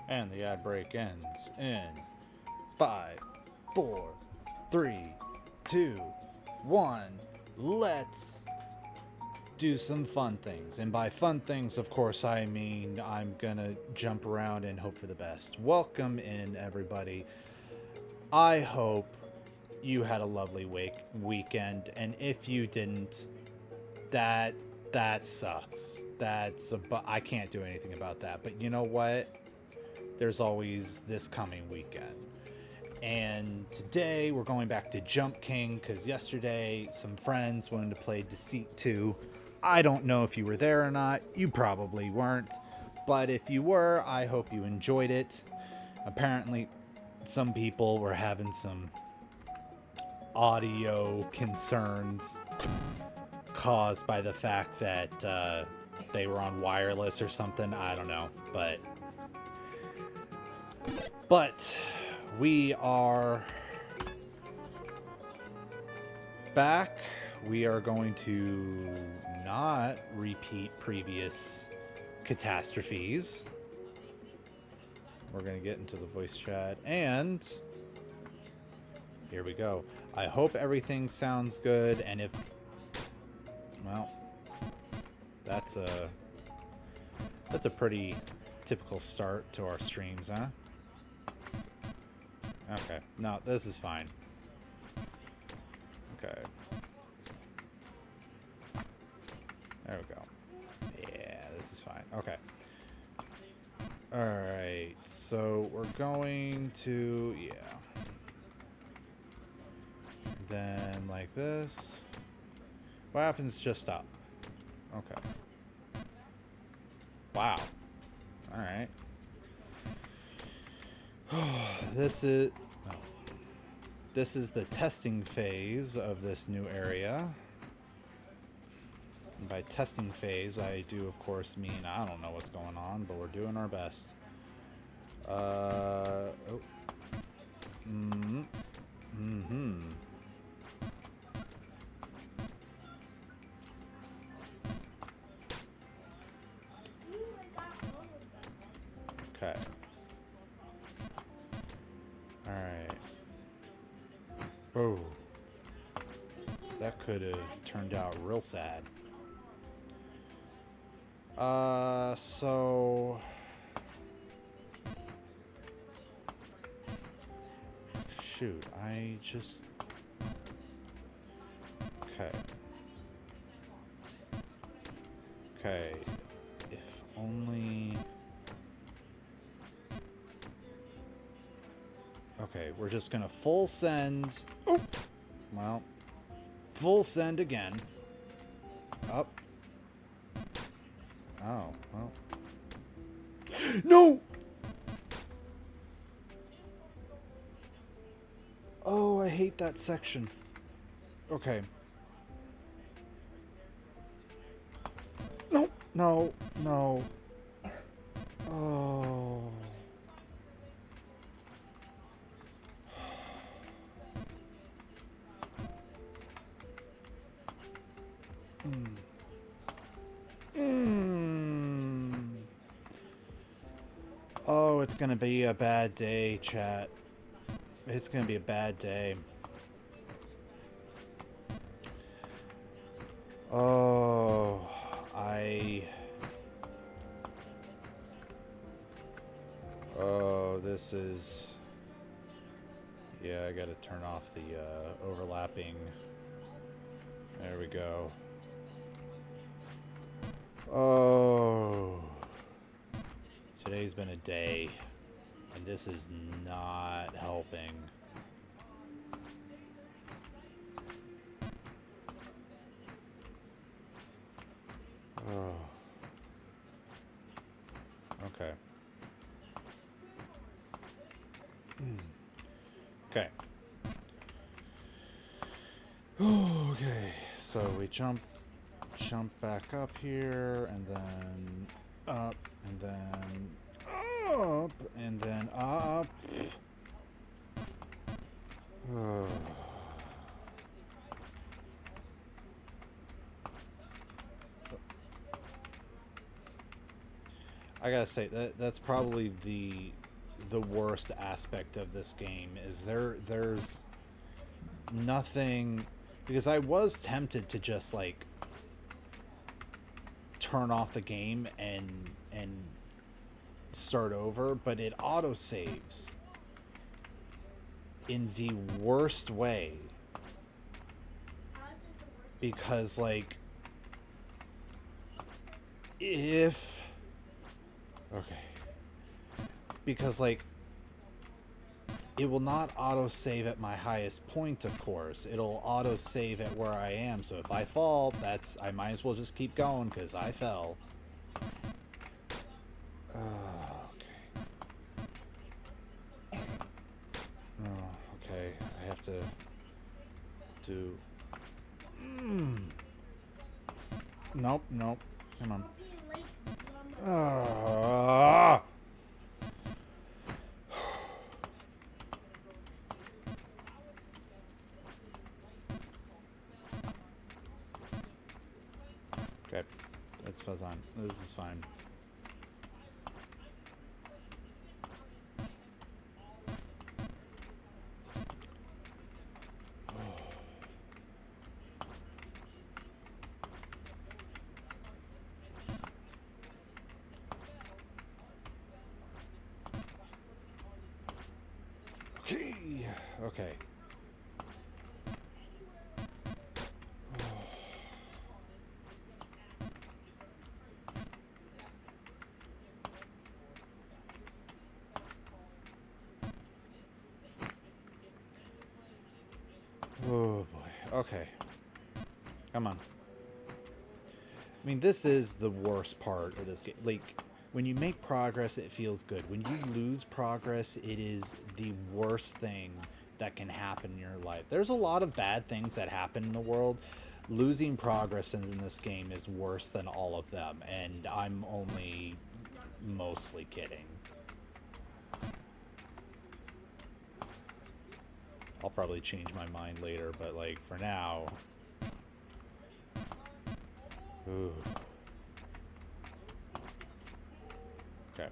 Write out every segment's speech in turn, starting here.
And the ad break ends in five, four, three, two, one. Let's do some fun things. And by fun things, of course, I mean I'm gonna jump around and hope for the best. Welcome in, everybody. I hope you had a lovely weekend, and if you didn't, that that sucks. I can't do anything about that. But you know what? There's always this coming weekend. And today we're going back to Jump King because yesterday some friends wanted to play Deceit 2. I don't know if you were there or not. You probably weren't. But if you were, I hope you enjoyed it. Apparently, some people were having some audio concerns caused by the fact that they were on wireless or something. I don't know. But we are back. We are going to not repeat previous catastrophes. We're going to get into the voice chat, and here we go. I hope everything sounds good, and if, well, that's a pretty typical start to our streams, huh? Okay, no, this is fine. Okay. There we go. Yeah, this is fine. Okay. Alright, so we're going to, yeah. Then like this. What happens just up? Okay. Wow. Alright. This is the testing phase of this new area. And by testing phase, I do of course mean I don't know what's going on, but we're doing our best. Oh. Mm-hmm. Okay. Alright. Oh. That could have turned out real sad. So... Shoot, I just... Okay. Okay. If only... Okay, we're just gonna full send... Oh! Well... Full send again. Up. Oh, well. No! Oh, I hate that section. Okay. No, no, no. Oh. Oh, it's gonna be a bad day, chat. It's gonna be a bad day. Oh, Oh, this is... Yeah, I gotta turn off the overlapping. There we go. Oh. Today's been a day, and this is not helping. Oh. Okay. Okay. Okay, so we jump back up here, and then up, and then up, and then up. Oh. I gotta say that's probably the worst aspect of this game is there's nothing, because I was tempted to just like turn off the game and start over, but it auto saves in the worst way, because like if okay, because like it will not auto save at my highest point, of course. It'll auto save at where I am, so if I fall, I might as well just keep going because I fell. Okay. Oh, okay, I have to do... Nope, nope. Come on. Okay, that's fine. This is fine. Okay. Oh boy. Okay. Come on. I mean, this is the worst part of this game. Like, when you make progress, it feels good. When you lose progress, it is the worst thing that can happen in your life. There's a lot of bad things that happen in the world. Losing progress in this game is worse than all of them, and I'm only mostly kidding. I'll probably change my mind later, but like for now... Ooh. Okay.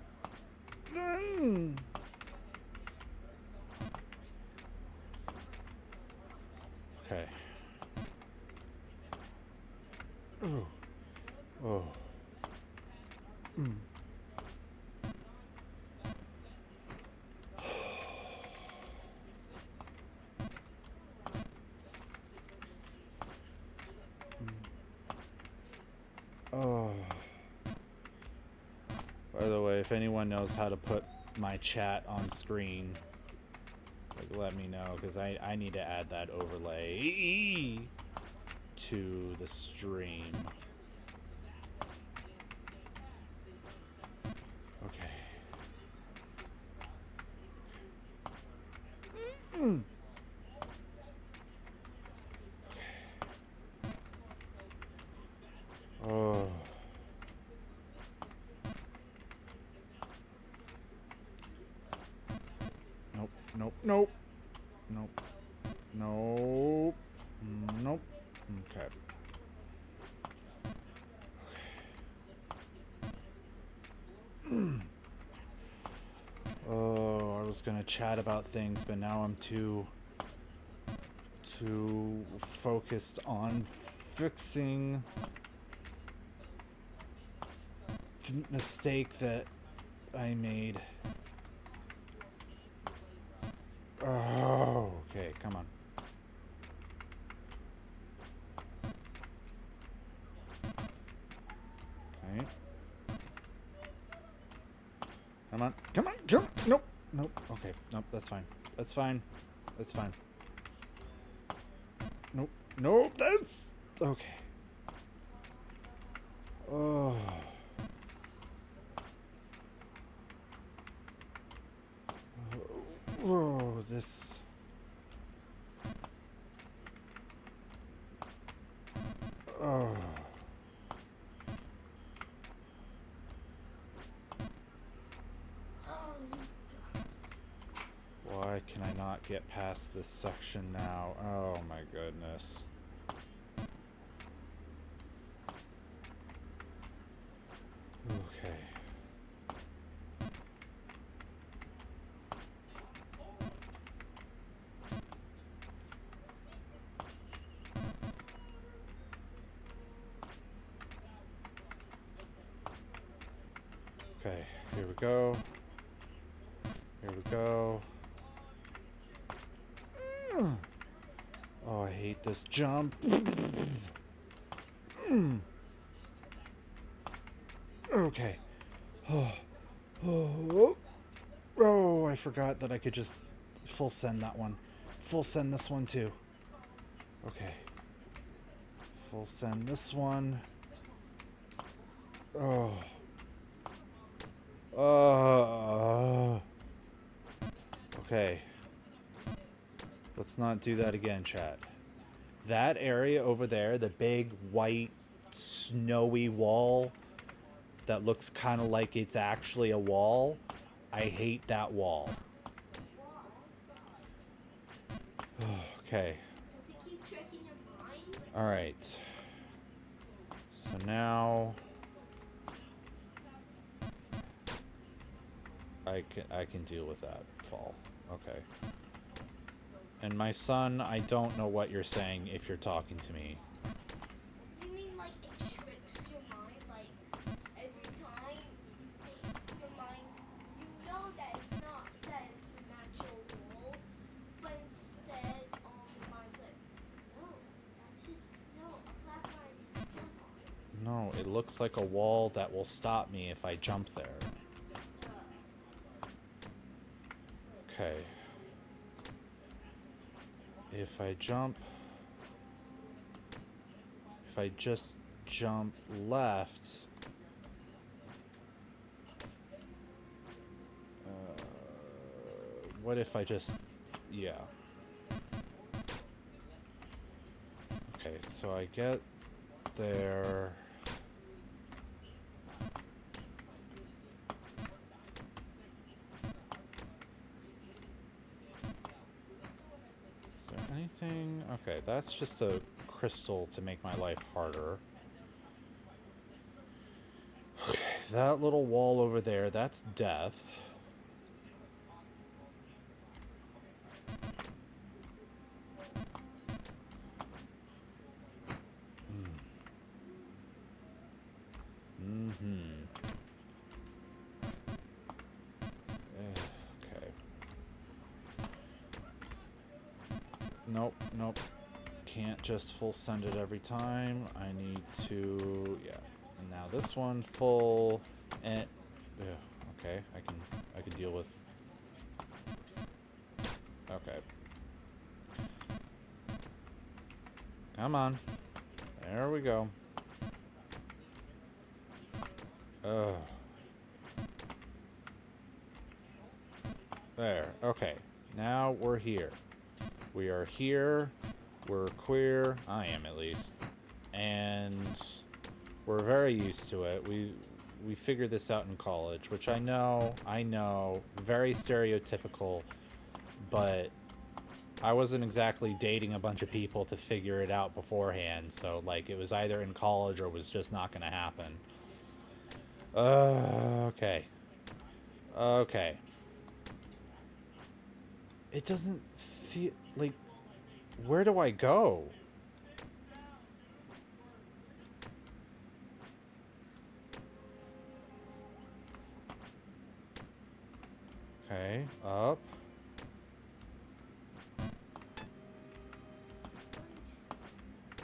Okay. Ooh. Oh. Oh. By the way, if anyone knows how to put my chat on screen, like, let me know, because I need to add that overlay to the stream. Okay. Oh. Nope, nope, nope. Nope. Nope. Nope. Okay. Oh, I was gonna chat about things, but now I'm too focused on fixing the mistake that I made. Oh, okay, come on. Okay. Come on, come on, come on. Nope, nope. Okay, nope, that's fine. That's fine. That's fine. Nope, nope, that's okay. Oh. Oh, this. Oh. Why can I not get past this section now? Oh my goodness. Okay. Okay, here we go. Here we go. Oh, I hate this jump. Okay. Oh, I forgot that I could just full send that one. Full send this one too. Okay. Full send this one. Oh. Okay. Let's not do that again, chat. That area over there, the big white snowy wall that looks kind of like it's actually a wall, I hate that wall. Okay. Does it keep tricking your mind? All right. So now I can deal with that fall. Okay. And my son, I don't know what you're saying if you're talking to me. Do you mean like it tricks your mind? Like every time you think your mind's, you know that it's not, that it's a natural wall, but instead, your mind's like, no, that's just snow. A platform I can just jump on. No, it looks like a wall that will stop me if I jump there. Okay. If I just jump left, what if I just, yeah. Okay, so I get there. Is there anything? Okay, that's just a crystal to make my life harder. Okay, that little wall over there, that's death. Okay. Nope, nope. Can't just full send it every time. I need to, yeah. And now this one full and okay, I can deal with. Okay. Come on. There we go. Ugh. There. Okay. Now we're here. We are here. We're queer. I am, at least. And we're very used to it. We figured this out in college, which I know, very stereotypical, but I wasn't exactly dating a bunch of people to figure it out beforehand, so, like, it was either in college or was just not gonna happen. Okay. Okay. It doesn't feel like, where do I go? Okay, up.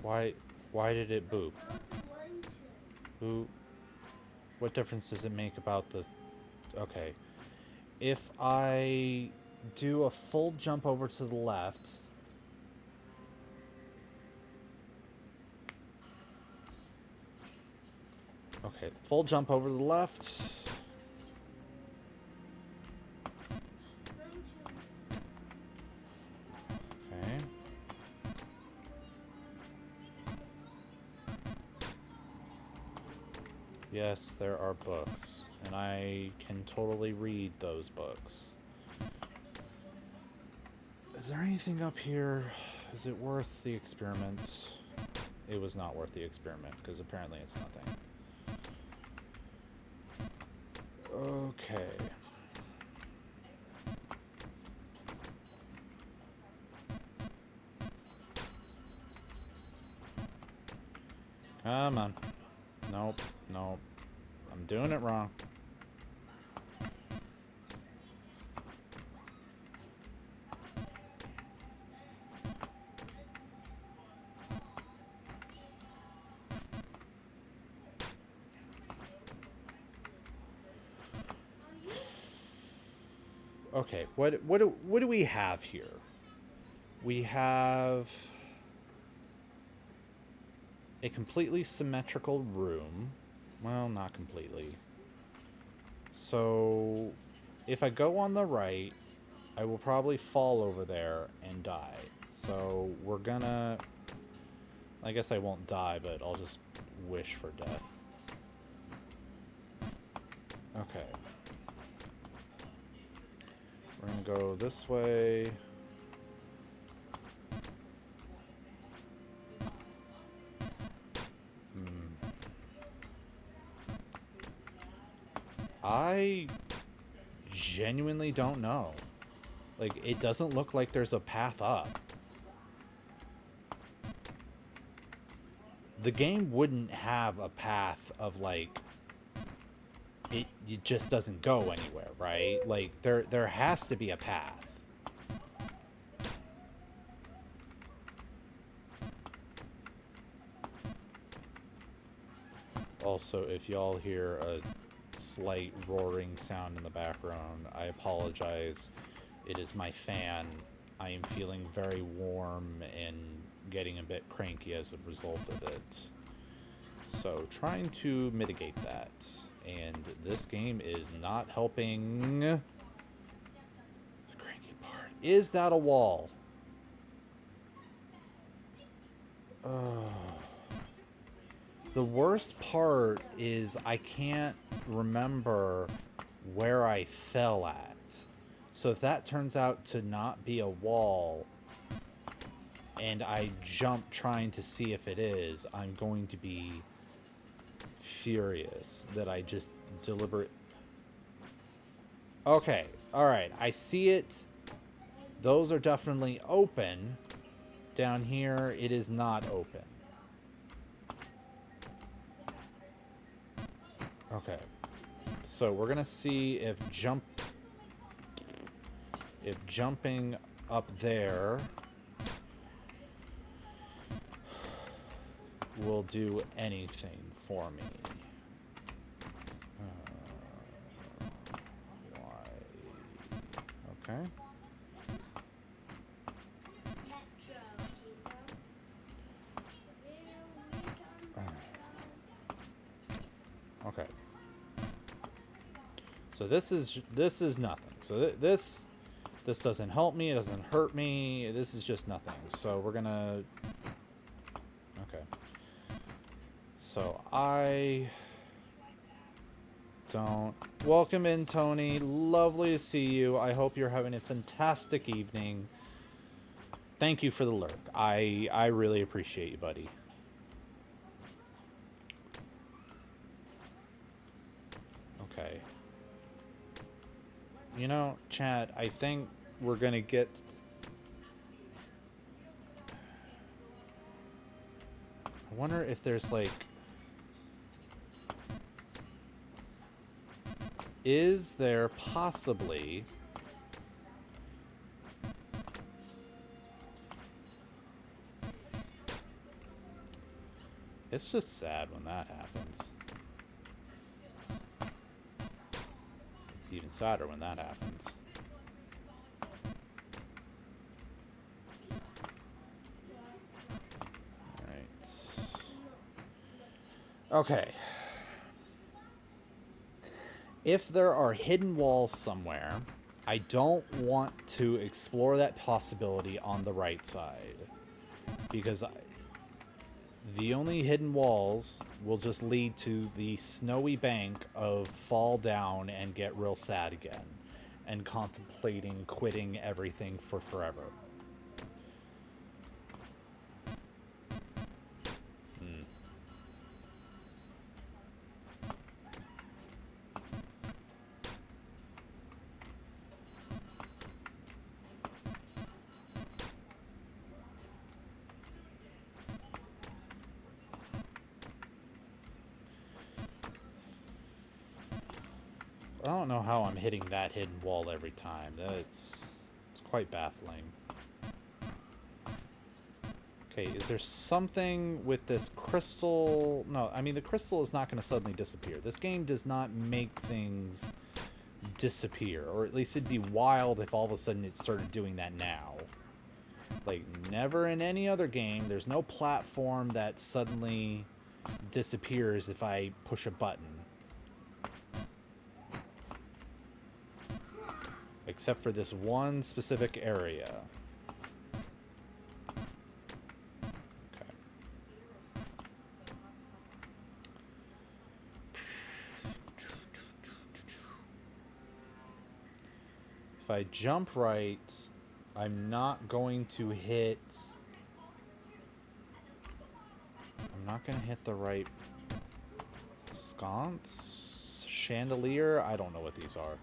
Why did it boop? Who? What difference does it make about the? Okay. If I do a full jump over to the left. Okay, full jump over to the left. Okay. Yes, there are books, and I can totally read those books. Is there anything up here? Is it worth the experiment? It was not worth the experiment, because apparently it's nothing. Okay. Come on. Nope, nope. I'm doing it wrong. Okay, what do we have here? We have a completely symmetrical room. Well, not completely. So, if I go on the right, I will probably fall over there and die. So, we're gonna... I guess I won't die, but I'll just wish for death. Okay. We're gonna go this way. I genuinely don't know. Like, it doesn't look like there's a path up. The game wouldn't have a path of, like... It just doesn't go anywhere, right? Like, there has to be a path. Also, if y'all hear a slight roaring sound in the background, I apologize. It is my fan. I am feeling very warm and getting a bit cranky as a result of it. So, trying to mitigate that. And this game is not helping. The cranky part. Is that a wall? The worst part is I can't remember where I fell at. So if that turns out to not be a wall, and I jump trying to see if it is, I'm going to be furious that I just deliberate... Okay, alright, I see it. Those are definitely open. Down here, it is not open. Okay. So we're gonna see if jumping up there will do anything for me. Why? Okay. Okay. So this is nothing. So this doesn't help me. It doesn't hurt me. This is just nothing. So we're gonna... Okay. So I don't... Welcome in, Tony. Lovely to see you. I hope you're having a fantastic evening. Thank you for the lurk. I really appreciate you, buddy. Okay. You know, chat, I think we're gonna get... I wonder if there's, like... Is there possibly... It's just sad when that happens. It's even sadder when that happens. Alright. Okay. If there are hidden walls somewhere, I don't want to explore that possibility on the right side. Because the only hidden walls will just lead to the snowy bank of fall down and get real sad again. And contemplating quitting everything for forever. I don't know how I'm hitting that hidden wall every time. It's quite baffling. Okay, is there something with this crystal? No, I mean, the crystal is not going to suddenly disappear. This game does not make things disappear, or at least it'd be wild if all of a sudden it started doing that now. Like, never in any other game, there's no platform that suddenly disappears if I push a button. Except for this one specific area. Okay. If I jump right, I'm not going to hit... I'm not going to hit the right sconce? Chandelier? I don't know what these are.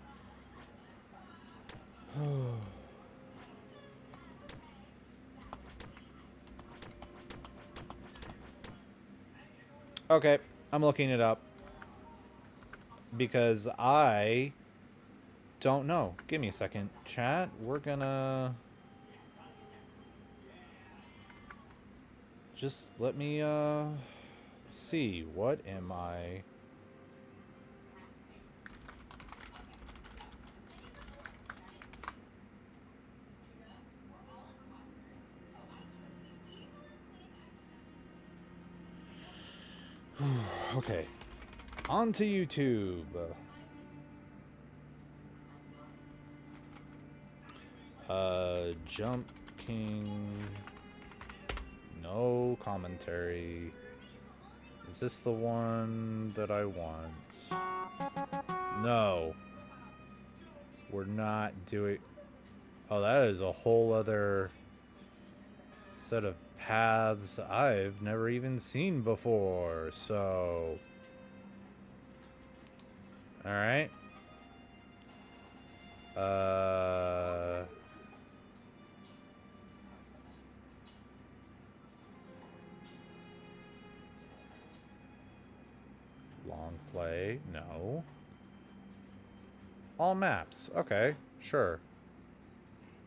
Okay, I'm looking it up. Because I don't know. Give me a second. Chat, we're gonna... Just let me, see. What am I... Okay. On to YouTube. Jump King. No commentary. Is this the one that I want? No. We're not doing... Oh, that is a whole other set of paths I've never even seen before, so... Alright. Long play, no. All maps, okay, sure.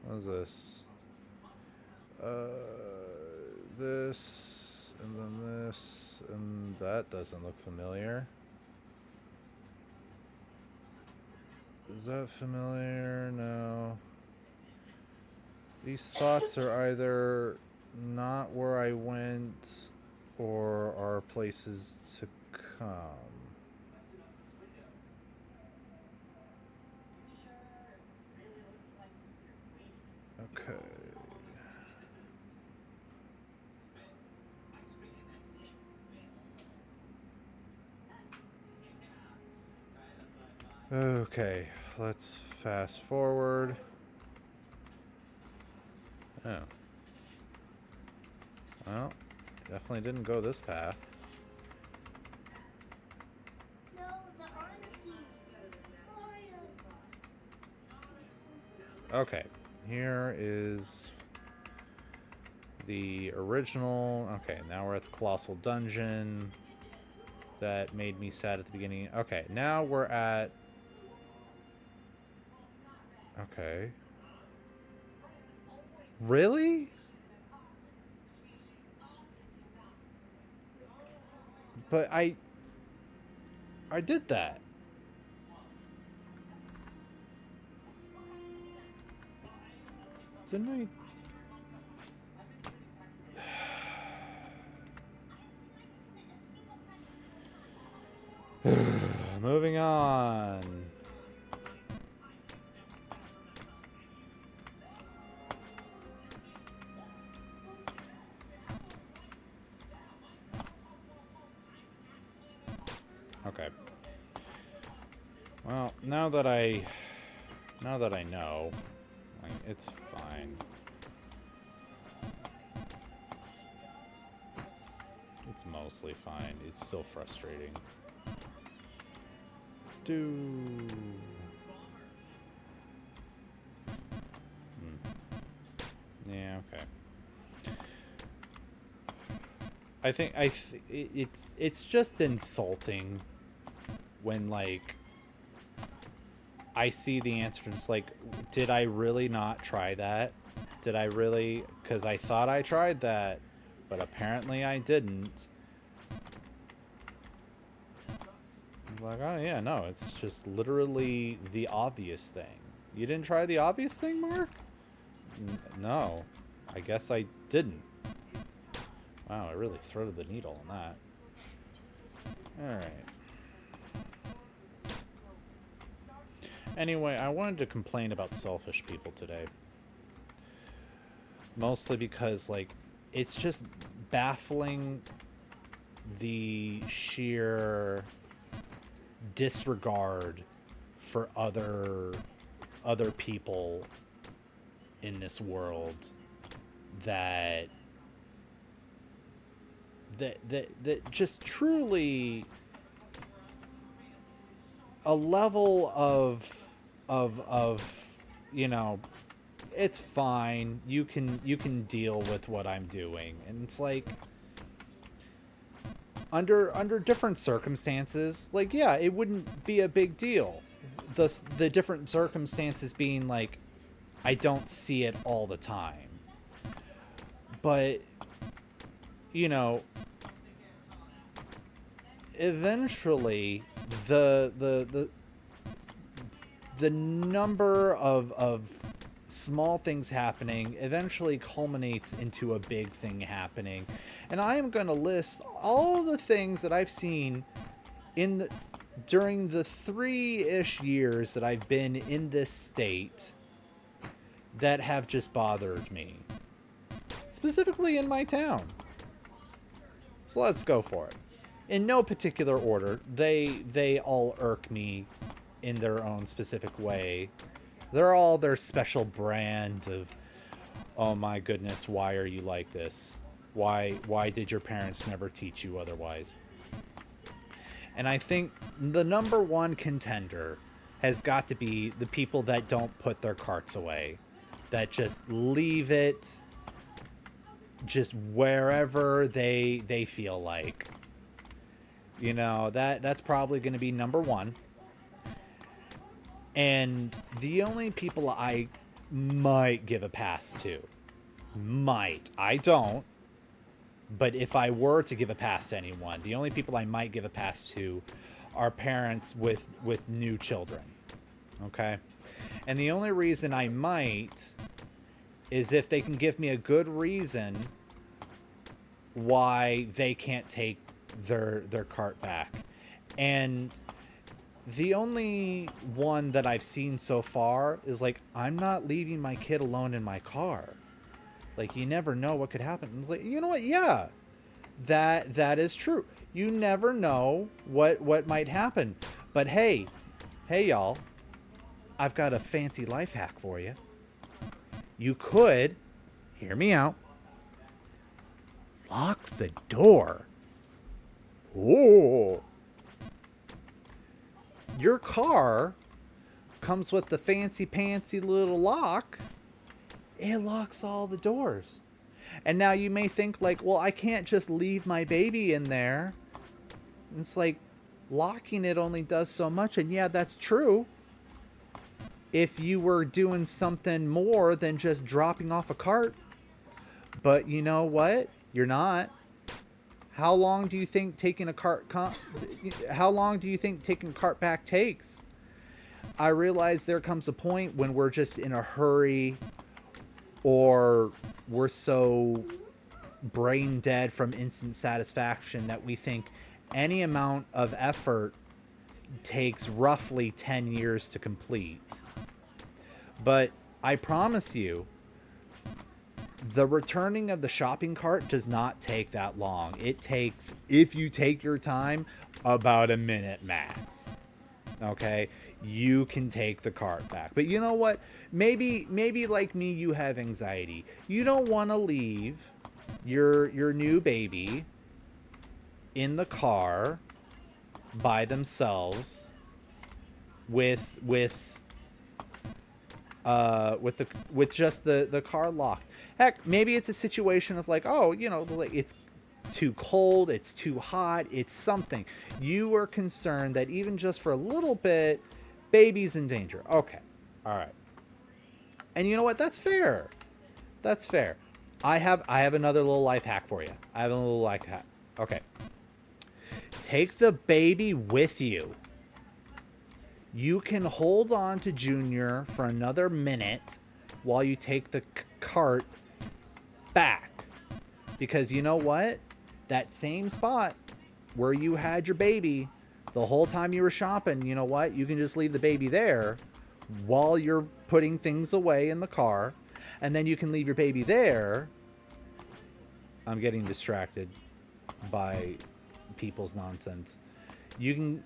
What is this? This, and then this, and that doesn't look familiar. Is that familiar? No. These spots are either not where I went or are places to come. Okay. Okay, let's fast forward. Oh. Well, definitely didn't go this path. No, the Odyssey. Mario. Okay, here is the original. Okay, now we're at the Colossal Dungeon. That made me sad at the beginning. Okay, now we're at... Okay. Really? But I did that. Didn't I? Moving on. Okay. Well, now that I know, like, it's fine. It's mostly fine. It's still frustrating. Yeah, okay. I think it's just insulting when, like, I see the answer and it's like, did I really not try that? Did I really? Because I thought I tried that, but apparently I didn't. Like, oh yeah, no, it's just literally the obvious thing. You didn't try the obvious thing, Mark? No, I guess I didn't. Wow, I really threaded the needle on that. Alright. Anyway, I wanted to complain about selfish people today. Mostly because, like, it's just baffling the sheer disregard for other people in this world that just truly a level of you know, it's fine, you can deal with what I'm doing. And it's like, under different circumstances, like, yeah, it wouldn't be a big deal. The different circumstances being like, I don't see it all the time. But, you know, eventually the number of small things happening eventually culminates into a big thing happening. And I am going to list all the things that I've seen during the 3-ish years that I've been in this state that have just bothered me. Specifically in my town. So let's go for it. In no particular order, they all irk me in their own specific way. They're all their special brand of, oh my goodness, why are you like this? Why did your parents never teach you otherwise? And I think the number one contender has got to be the people that don't put their carts away. That just leave it just wherever they feel like. You know, that's probably going to be number one. And the only people I might give a pass to, I don't, but if I were to give a pass to anyone, the only people I might give a pass to are parents with new children. Okay? And the only reason I might is if they can give me a good reason why they can't take their cart back. And the only one that I've seen so far is like, I'm not leaving my kid alone in my car. Like, you never know what could happen. And it's like, you know what? Yeah, that is true. You never know what might happen. But hey, y'all, I've got a fancy life hack for you. You could, hear me out, lock the door. Oh. Your car comes with the fancy pantsy little lock. It locks all the doors. And now you may think like, well, I can't just leave my baby in there. It's like, locking it only does so much. And yeah, that's true. If you were doing something more than just dropping off a cart. But you know what? You're not. How long do you think taking a cart back takes? I realize there comes a point when we're just in a hurry, or we're so brain dead from instant satisfaction that we think any amount of effort takes roughly 10 years to complete. But I promise you, the returning of the shopping cart does not take that long. It takes, if you take your time, about a minute max. Okay? You can take the cart back. But you know what? Maybe like me, you have anxiety. You don't want to leave your new baby in the car by themselves with just the car locked. Heck, maybe it's a situation of like, oh, you know, it's too cold, it's too hot, it's something. You are concerned that even just for a little bit, baby's in danger. Okay. All right. And you know what? That's fair. That's fair. I have another little life hack for you. Okay. Take the baby with you You can hold on to Junior for another minute while you take the cart back. Because you know what? That same spot where you had your baby the whole time you were shopping, you know what? You can just leave the baby there while you're putting things away in the car. And then you can leave your baby there. I'm getting distracted by people's nonsense. You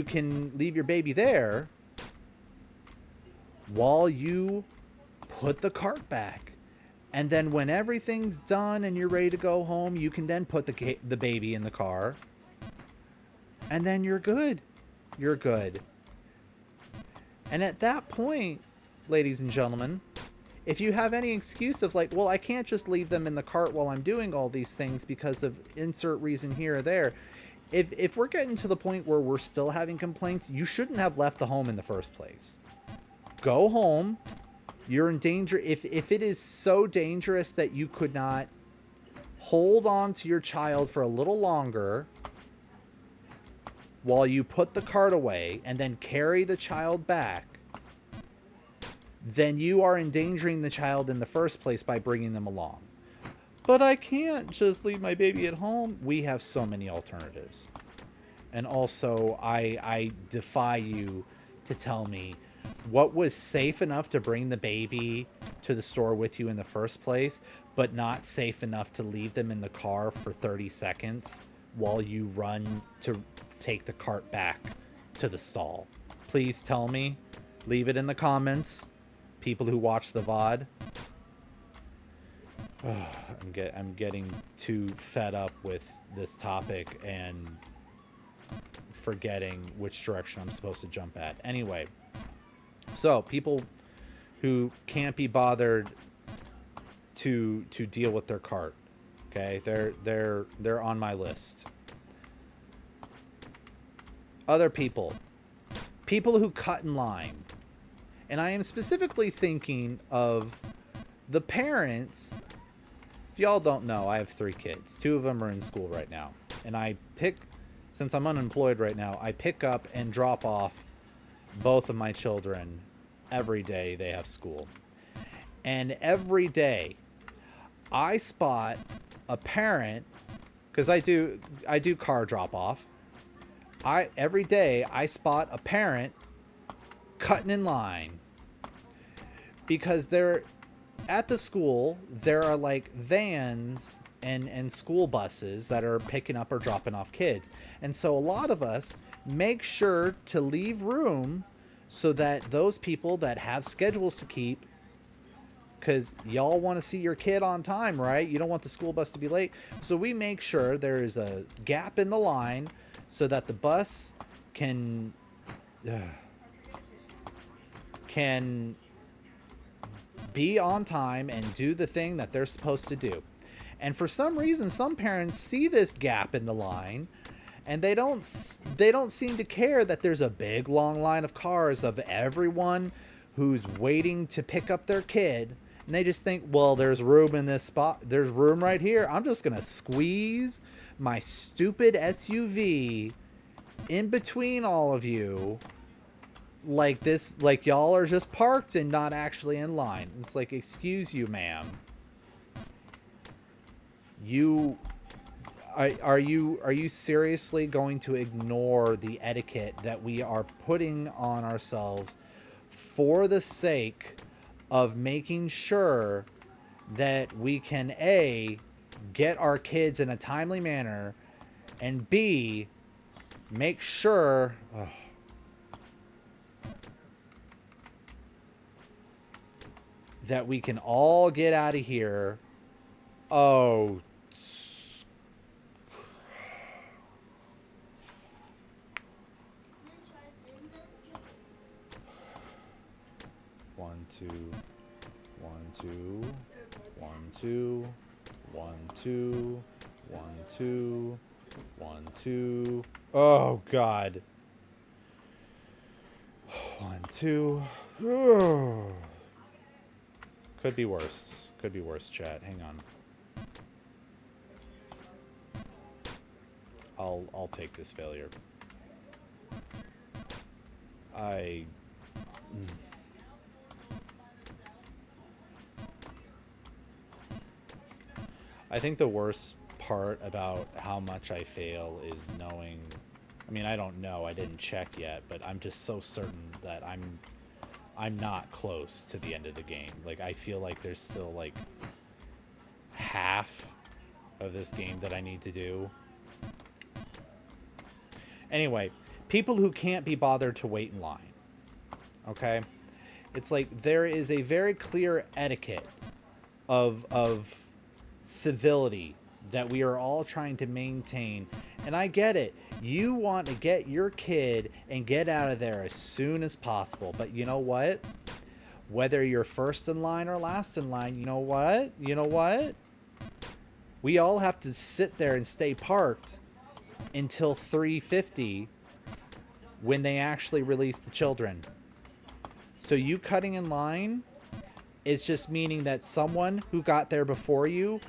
can leave your baby there while you put the cart back. And then when everything's done and you're ready to go home, you can then put the baby in the car. And then you're good. You're good. And at that point, ladies and gentlemen, if you have any excuse of like, well, I can't just leave them in the cart while I'm doing all these things because of insert reason here or there. If we're getting to the point where we're still having complaints, you shouldn't have left the home in the first place. Go home. You're in danger. If it is so dangerous that you could not hold on to your child for a little longer while you put the cart away and then carry the child back, then you are endangering the child in the first place by bringing them along. But I can't just leave my baby at home. We have so many alternatives. And also, I defy you to tell me what was safe enough to bring the baby to the store with you in the first place, but not safe enough to leave them in the car for 30 seconds while you run to take the cart back to the stall. Please tell me. Leave it in the comments. People who watch the VOD. I'm getting too fed up with this topic and forgetting which direction I'm supposed to jump at. Anyway, so people who can't be bothered to deal with their cart, okay, they're on my list. Other people who cut in line, and I am specifically thinking of the parents. If y'all don't know, I have 3 kids. 2 of them are in school right now. And since I'm unemployed right now, I pick up and drop off both of my children every day they have school. And every day I spot a parent, because I do car drop off. Every day I spot a parent cutting in line because they're at the school. There are like vans and school buses that are picking up or dropping off kids. And so a lot of us make sure to leave room so that those people that have schedules to keep, because y'all want to see your kid on time, right? You don't want the school bus to be late. So we make sure there is a gap in the line so that the bus can be on time and do the thing that they're supposed to do. And for some reason, some parents see this gap in the line and they don't seem to care that there's a big long line of cars of everyone who's waiting to pick up their kid. And they just think, well, there's room in this spot. There's room right here. I'm just going to squeeze my stupid SUV in between all of you. Like this, like y'all are just parked and not actually in line. It's like, excuse you, ma'am. Are you seriously going to ignore the etiquette that we are putting on ourselves for the sake of making sure that we can A, get our kids in a timely manner, and B, make sure that we can all get out of here? Oh, one, two, one, two, one, two, one, two, one, two, one, two. Oh, God. 1, 2. Could be worse. Could be worse, chat. Hang on. I'll take this failure. I I think the worst part about how much I fail is knowing. I mean, I don't know. I didn't check yet, but I'm just so certain that I'm not close to the end of the game. Like, I feel like there's still like half of this game that I need to do. Anyway, people who can't be bothered to wait in line. Okay? It's like there is a very clear etiquette of civility that we are all trying to maintain. And I get it. You want to get your kid and get out of there as soon as possible. But you know what? Whether you're first in line or last in line, you know what? You know what? We all have to sit there and stay parked until 3:50 when they actually release the children. So you cutting in line is just meaning that someone who got there before you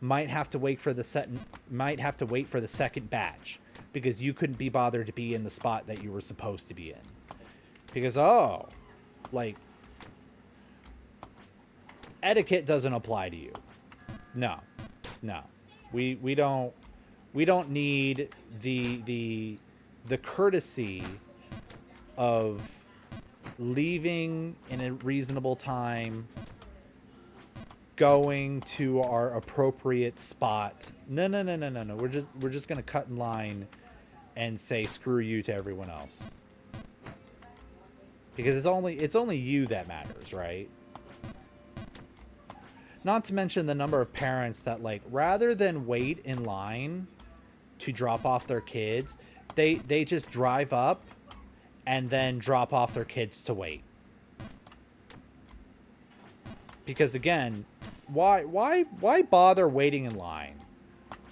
might have to wait for the second batch because you couldn't be bothered to be in the spot that you were supposed to be in. Because like etiquette doesn't apply to you. No. We don't need the courtesy of leaving in a reasonable time, going to our appropriate spot. No. We're just gonna cut in line and say screw you to everyone else. Because it's only you that matters, right? Not to mention the number of parents that, like, rather than wait in line to drop off their kids, they just drive up and then drop off their kids to wait. Because again, why bother waiting in line?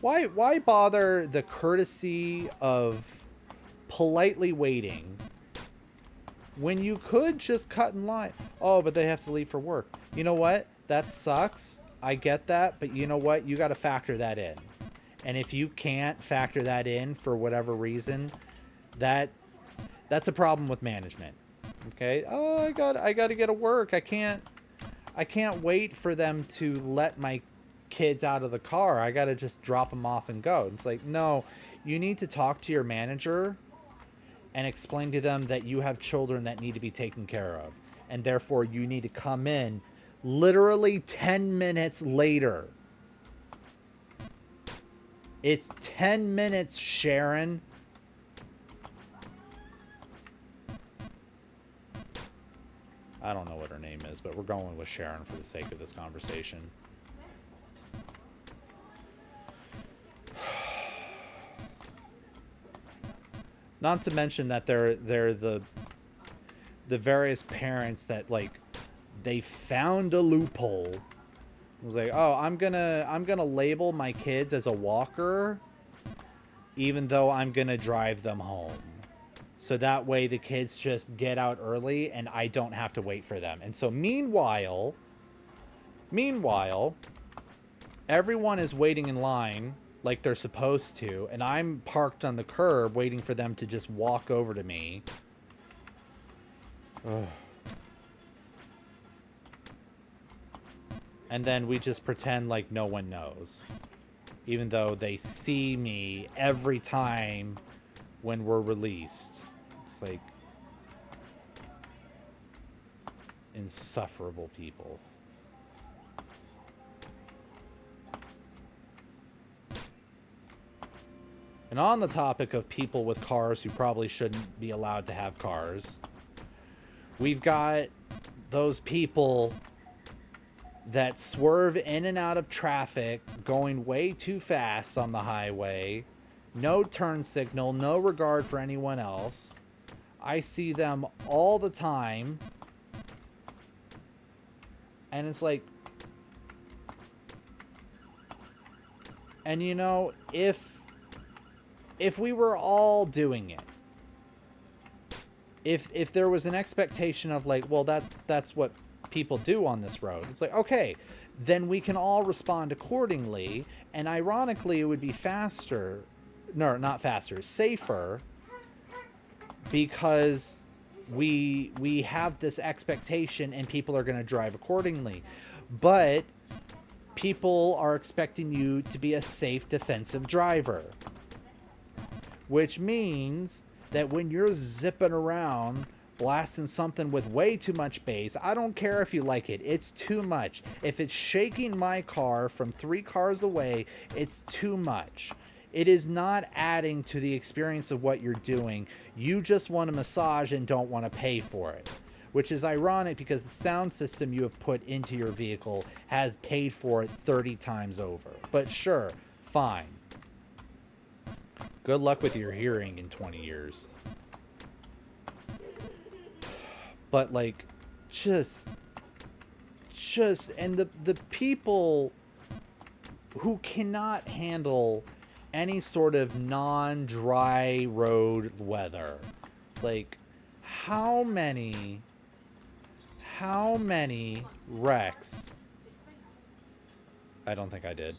Why bother the courtesy of politely waiting when you could just cut in line? Oh, but they have to leave for work. You know what? That sucks. I get that, but you know what? You got to factor that in. And if you can't factor that in for whatever reason, that's a problem with management. Okay? Oh, I got to get to work. I can't wait for them to let my kids out of the car. I got to just drop them off and go. It's like, no, you need to talk to your manager and explain to them that you have children that need to be taken care of. And therefore, you need to come in literally 10 minutes later. It's 10 minutes, Sharon. I don't know what her name is, but we're going with Sharon for the sake of this conversation. Not to mention that they're the various parents that, like, they found a loophole. It was like, oh, I'm gonna label my kids as a walker, even though I'm gonna drive them home. So that way the kids just get out early and I don't have to wait for them. And so meanwhile, everyone is waiting in line like they're supposed to, and I'm parked on the curb waiting for them to just walk over to me. Ugh. And then we just pretend like no one knows. Even though they see me every time when we're released. It's like insufferable people. And on the topic of people with cars who probably shouldn't be allowed to have cars, we've got those people that swerve in and out of traffic going way too fast on the highway. No turn signal, no regard for anyone else. I see them all the time. And it's like... And you know, if we were all doing it, if there was an expectation of like, well, that's what people do on this road, it's like, okay, then we can all respond accordingly, and ironically it would be faster, no, not faster, safer, because we have this expectation and people are going to drive accordingly. But people are expecting you to be a safe defensive driver, which means that when you're zipping around blasting something with way too much bass, I don't care if you like it, it's too much. If it's shaking my car from 3 cars away, it's too much. It is not adding to the experience of what you're doing. You just want a massage and don't want to pay for it, which is ironic because the sound system you have put into your vehicle has paid for it 30 times over. But sure, fine. Good luck with your hearing in 20 years. But like, just, and the people who cannot handle any sort of non-dry road weather, like, how many wrecks? I don't think I did.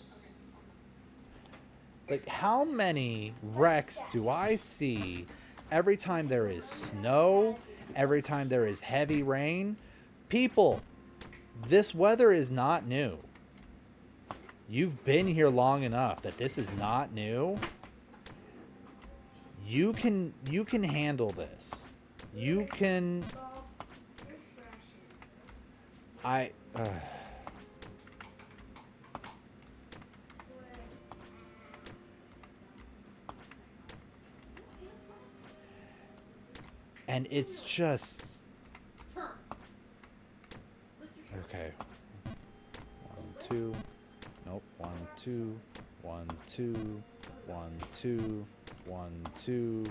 Like, how many wrecks do I see every time there is snow, every time there is heavy rain? People, this weather is not new. You've been here long enough that this is not new. You can handle this. You can. And it's just okay. 1, 2. Nope. 1, 2. 1, 2. 1, 2. 1, 2.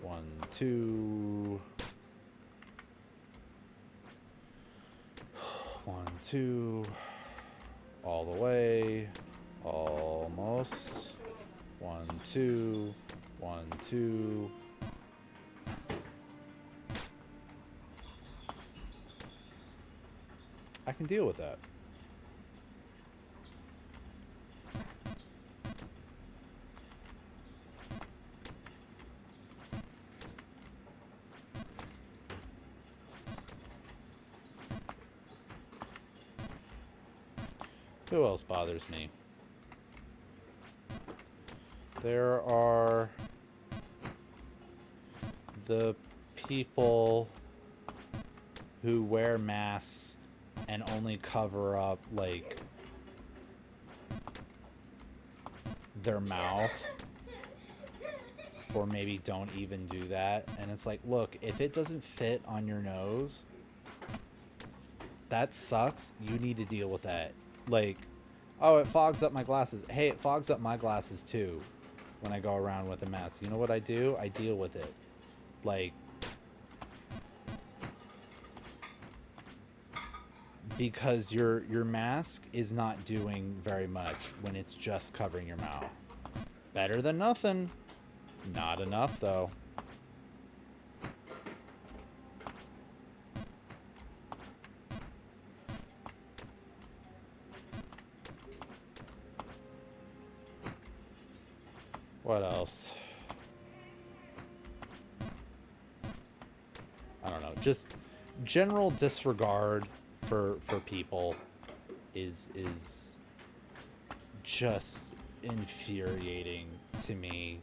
1, 2. 1, 2. All the way. Almost. 1, 2. 1, 2. I can deal with that. Who else bothers me? There are the people who wear masks and only cover up, like, their mouth, or maybe don't even do that. And it's like, look, if it doesn't fit on your nose, that sucks. You need to deal with that. Like, oh, it fogs up my glasses. Hey, it fogs up my glasses too when I go around with a mask. You know what I do? I deal with it. Like, because your mask is not doing very much when it's just covering your mouth. Better than nothing. Not enough, though. What else? I don't know. Just general disregard for people is just infuriating to me.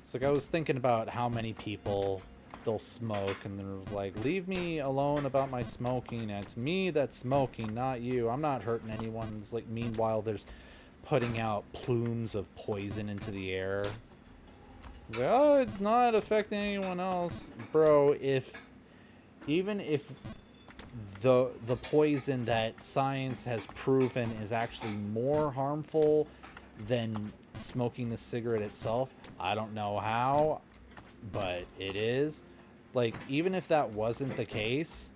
It's like, I was thinking about how many people they'll smoke and they're like, leave me alone about my smoking. It's me that's smoking, not you. I'm not hurting anyone. It's like, meanwhile there's putting out plumes of poison into the air. Like, oh, it's not affecting anyone else. Bro, even if the poison that science has proven is actually more harmful than smoking the cigarette itself, I don't know how, but it is. Like, even if that wasn't the case,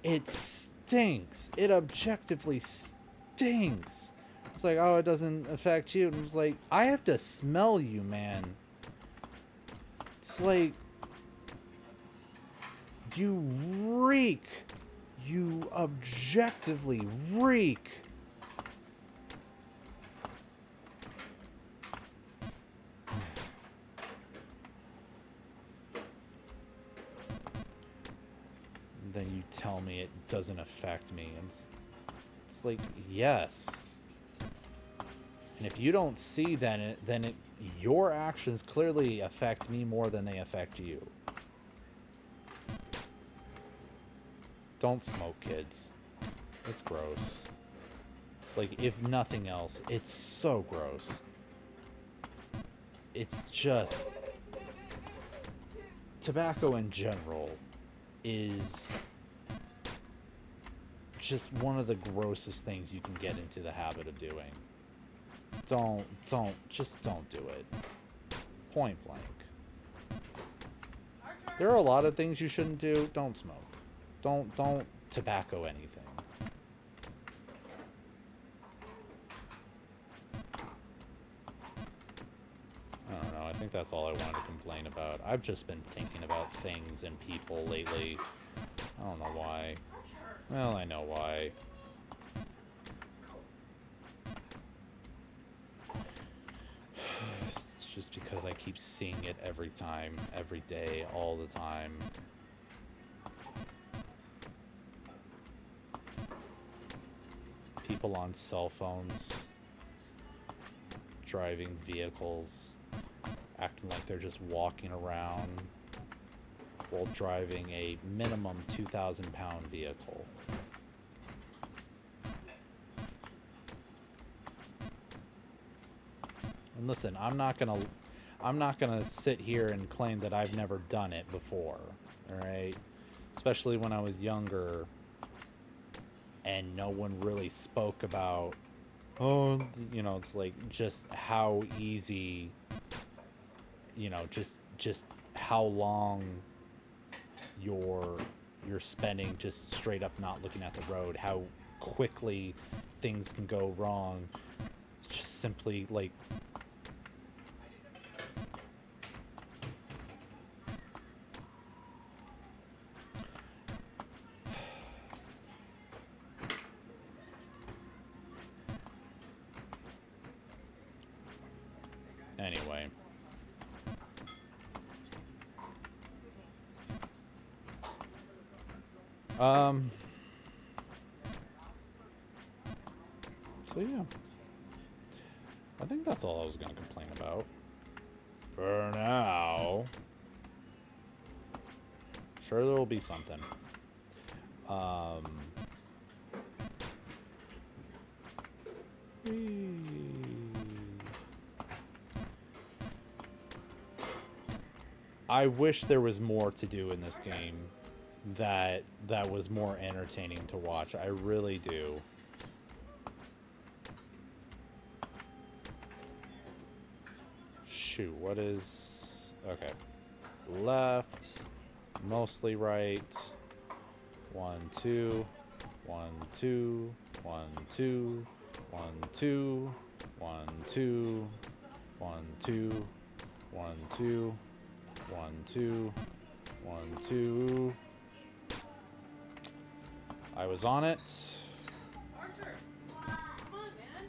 it stinks. It objectively stinks. It's like, oh, it doesn't affect you. And it's like, I have to smell you, man. It's like, you reek. You objectively reek. then you tell me it doesn't affect me. And it's like, yes. And if you don't see then your actions clearly affect me more than they affect you. Don't smoke, kids. It's gross. Like, if nothing else, it's so gross. It's just... Tobacco in general is just one of the grossest things you can get into the habit of doing. Just don't do it. Point blank. There are a lot of things you shouldn't do. Don't smoke. Don't tobacco anything. I don't know. I think that's all I wanted to complain about. I've just been thinking about things and people lately. I don't know why. Well, I know why. It's just because I keep seeing it every time, every day, all the time. People on cell phones, driving vehicles, acting like they're just walking around while driving a minimum 2,000-pound vehicle. And listen, I'm not gonna sit here and claim that I've never done it before, all right? Especially when I was younger and no one really spoke about, oh, you know, it's like just how easy, you know, just how long you're spending just straight up not looking at the road, how quickly things can go wrong, just simply like anyway. So yeah. I think that's all I was gonna complain about. For now. Sure there will be something. I wish there was more to do in this game that was more entertaining to watch. I really do. Shoot, what is... Okay. Left. Mostly right. 1, 2. 1, 2. 1, 2. 1, 2. 1, 2. 1, 2. 1, 2. 1, 2. 1, 2. I was on it. Archer! Come on, man!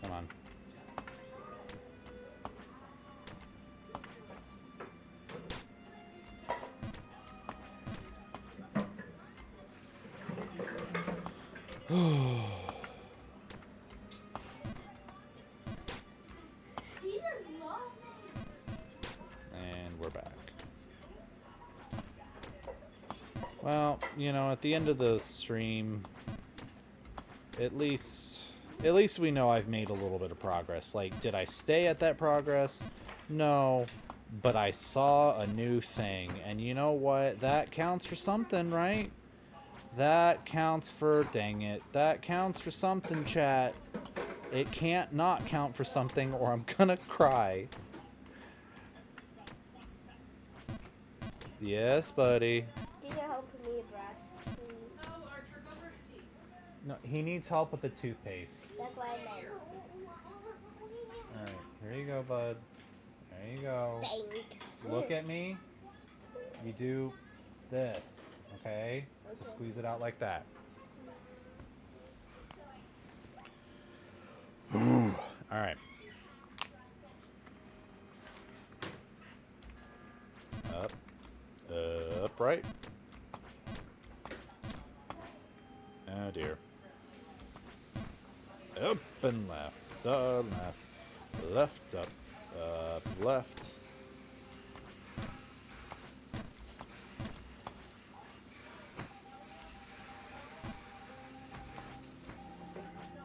Come on. He just loves it. And we're back. Well, you know, at the end of the stream, at least we know I've made a little bit of progress. Like, did I stay at that progress? No, but I saw a new thing, and you know what? That counts for something, right? That counts for, dang it, that counts for something, chat. It can't not count for something, or I'm gonna cry. Yes, buddy. Can you help me brush, please? No, Archer, go brush your teeth. No, he needs help with the toothpaste. That's what I meant. Alright, here you go, bud. There you go. Thanks. Look at me. You do this, okay? To Okay. squeeze it out like that. Alright. Up. Sprite. Oh dear. Up and left, left, up, left.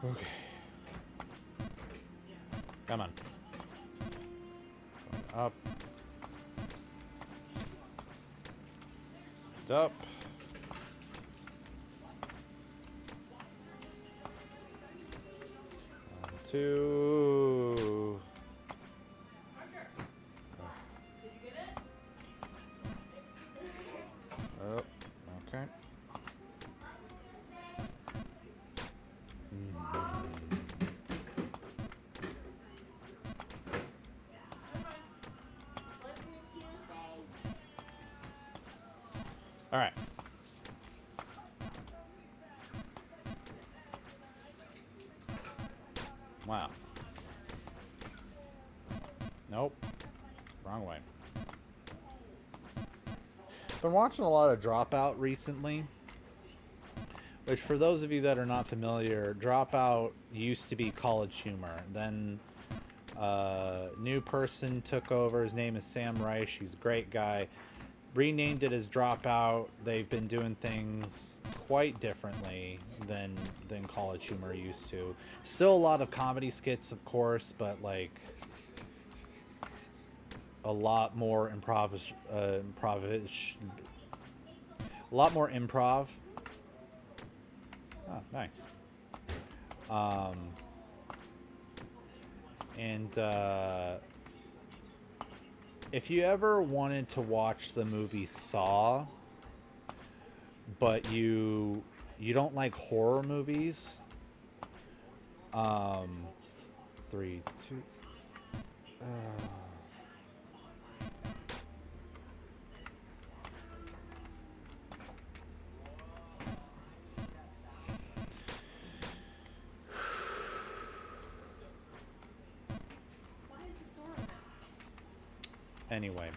Okay. Come on. Up. Up. One, two. Archer, did you get it? Oh, okay. What did you say? All right. Wow. Nope. Wrong way. Been watching a lot of Dropout recently. Which, for those of you that are not familiar, Dropout used to be College Humor. Then new person took over. His name is Sam Reich. He's a great guy. Renamed it as Dropout. They've been doing things quite differently than College Humor used to. Still a lot of comedy skits, of course, but like a lot more improv. A lot more improv. Oh, nice. And if you ever wanted to watch the movie Saw, but you don't like horror movies, 3, 2. Why is the store open? Anyway,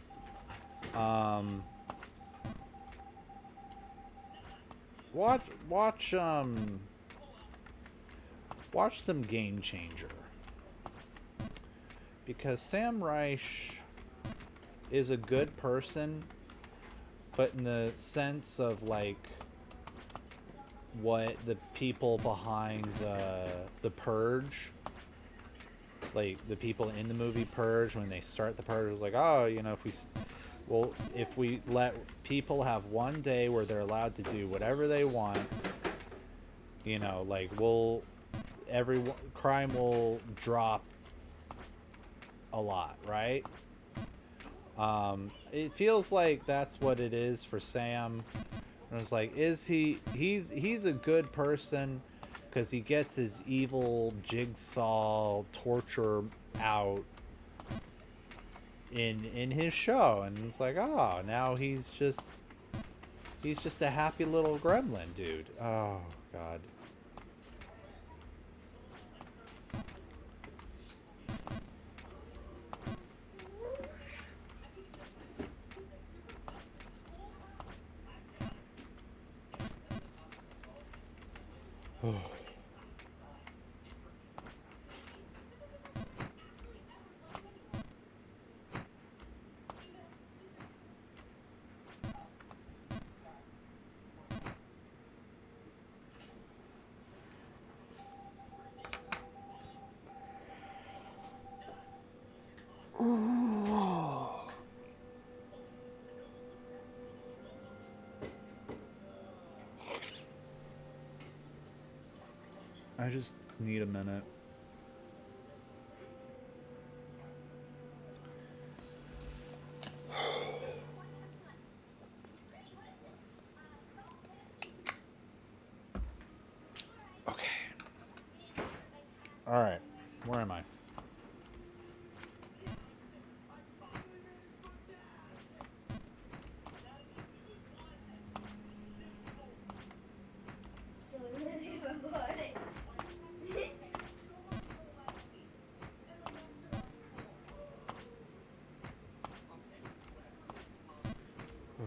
watch some Game Changer, because Sam Reich is a good person, but in the sense of like what the people behind the Purge, like the people in the movie Purge, when they start the Purge, was like, oh, you know, if we let people have one day where they're allowed to do whatever they want, you know, like crime will drop a lot, right? It feels like that's what it is for Sam. And it's like, he's a good person because he gets his evil jigsaw torture out in his show, and it's like, oh, now he's just a happy little gremlin dude. Oh god. I just need a minute. Okay. All right. Where am I? Still really recording.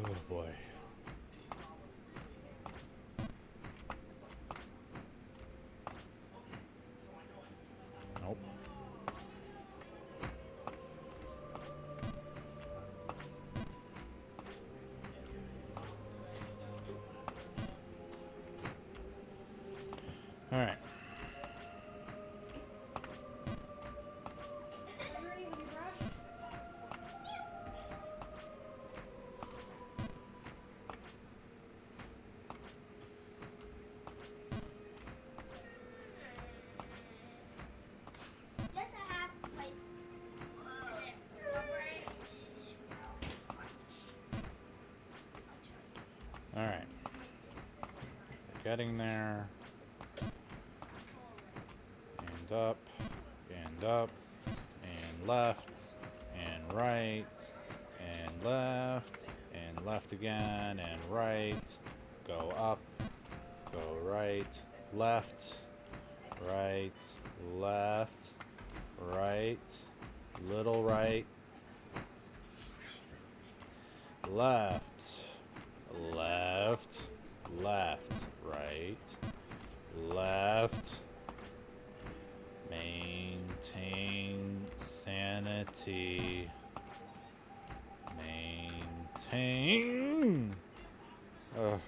Oh boy. All right. Henry, have you brushed? Yes, I have like All right. Getting there. And up, and left, and right, and left again, and right. Go up, go right, left, right, left, right, little right, left, left, left, right, left. Maintain sanity. Maintain. Ugh,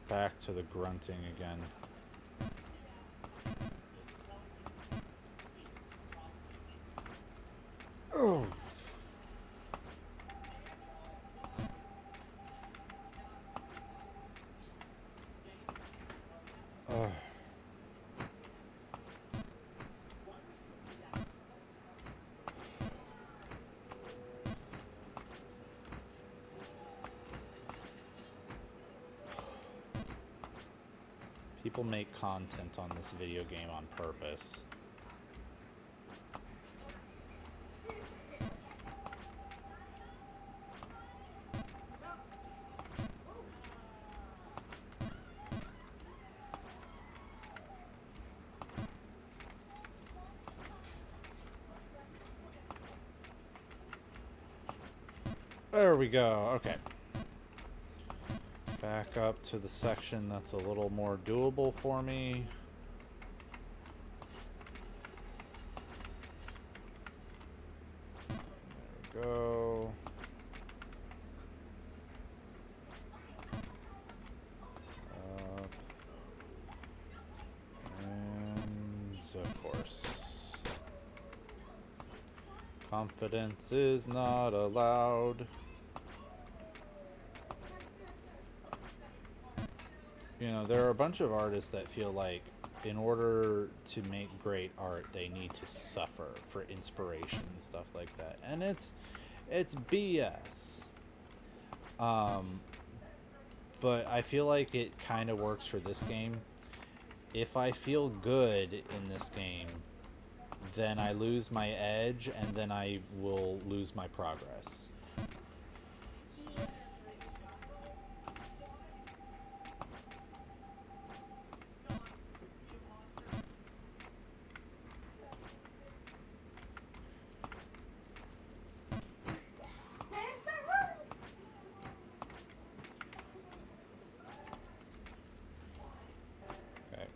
back to the grunting again. Oh. Ugh. People make content on this video game on purpose. There we go. Okay. Back up to the section that's a little more doable for me. There we go. Up. And of course. Confidence is not allowed. You know, there are a bunch of artists that feel like in order to make great art, they need to suffer for inspiration and stuff like that. And it's BS. But I feel like it kind of works for this game. If I feel good in this game, then I lose my edge, and then I will lose my progress. There's the room. Okay.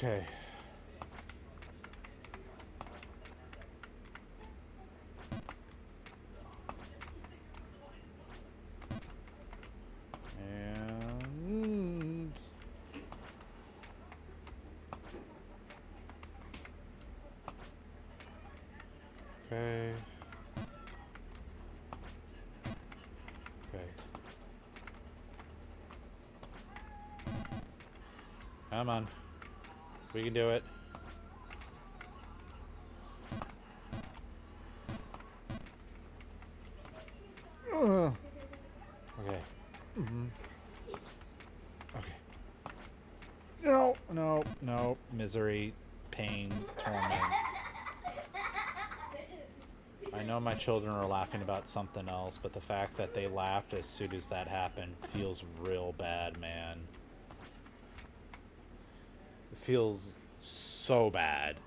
Okay. And okay. Okay. Come on. We can do it. Ugh. Okay. Okay. No, no, no. Misery, pain, torment. I know my children are laughing about something else, but the fact that they laughed as soon as that happened feels real bad, man. It feels so bad.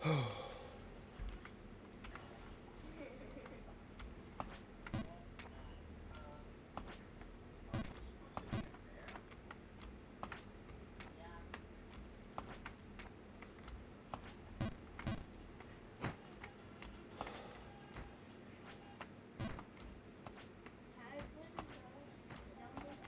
Type in the numbers.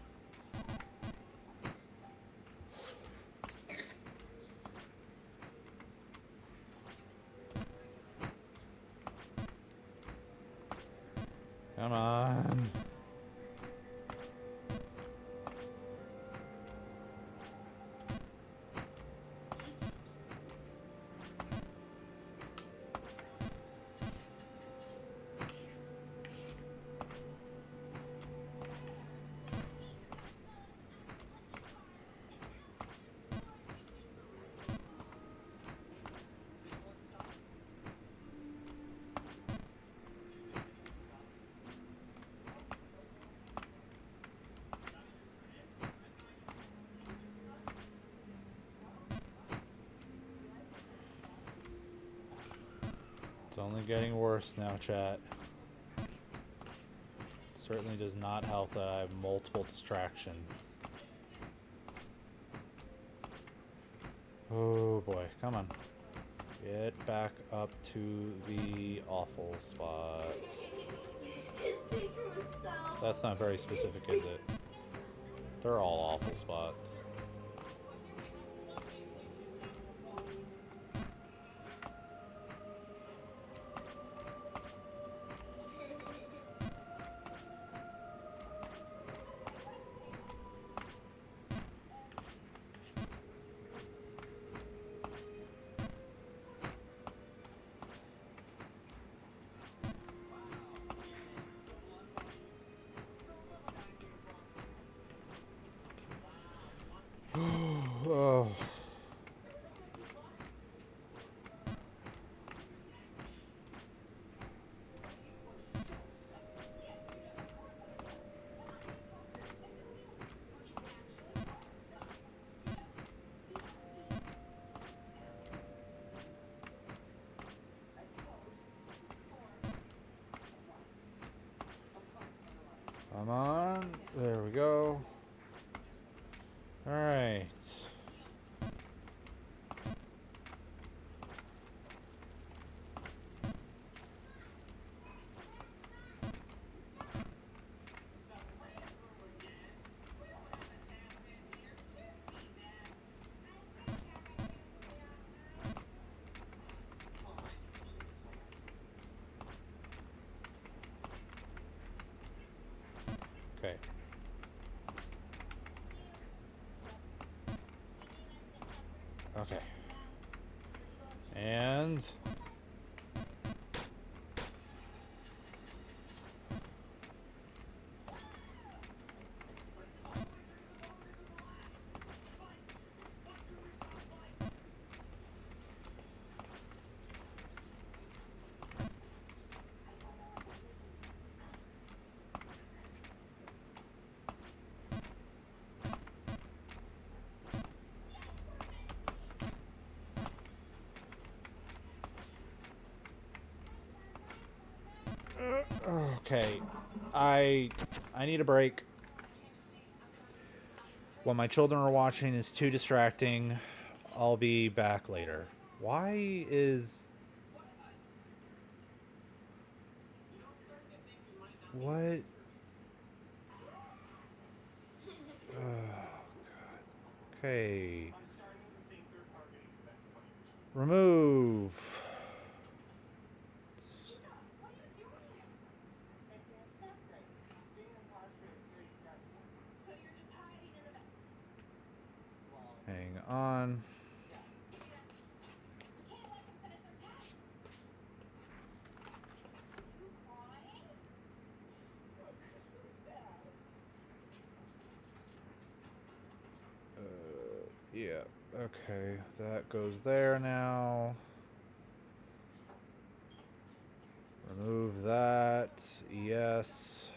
Come on. It's only getting worse now, chat. Certainly does not help that I have multiple distractions. Oh boy, come on. Get back up to the awful spot. Speak for himself. That's not very specific, is it? They're all awful spots. Oh. Come on. There we go. All right. Okay. Okay. And okay. I need a break. What my children are watching is too distracting. I'll be back later. Why is what? Okay. Remove. Hang on. Yeah. Okay. That goes there now. Remove that. Yes.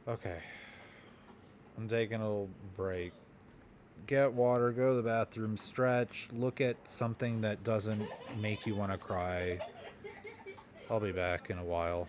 Okay. I'm taking a little break. get water, go to the bathroom, stretch, look at something that doesn't make you want to cry. I'll be back in a while.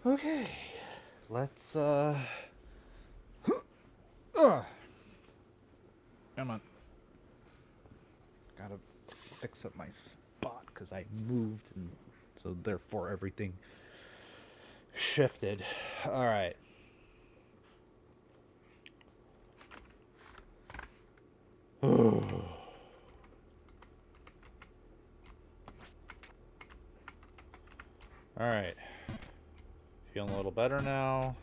Okay, let's come on. Gotta fix up my spot because I moved, and so therefore everything shifted. All right. All right. Feeling a little better now.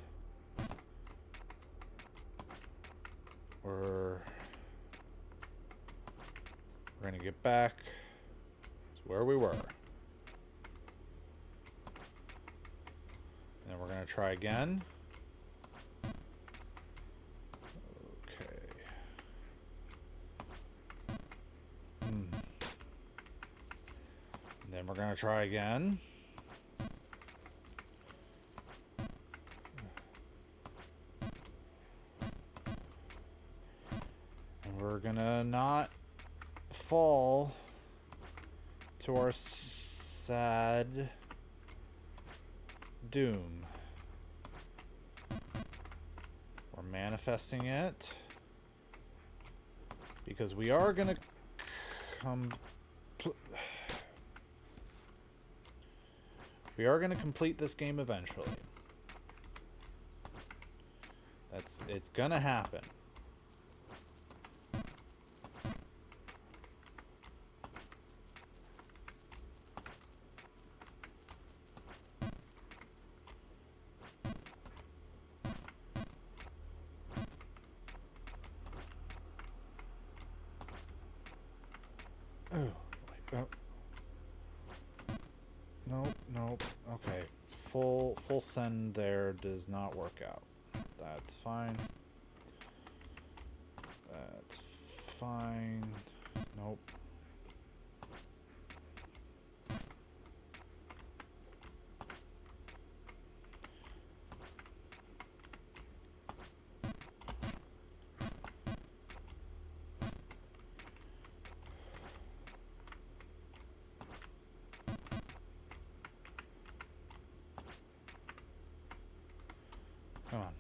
We're gonna get back to where we were. And we're gonna try again. Okay. And then we're gonna try again. And we're gonna not fall to our sad doom. We're manifesting it because we are gonna complete this game eventually. It's gonna happen. Oh, oh. Nope. Okay. Full send there does not work out. That's fine. That's fine. Nope. Come on.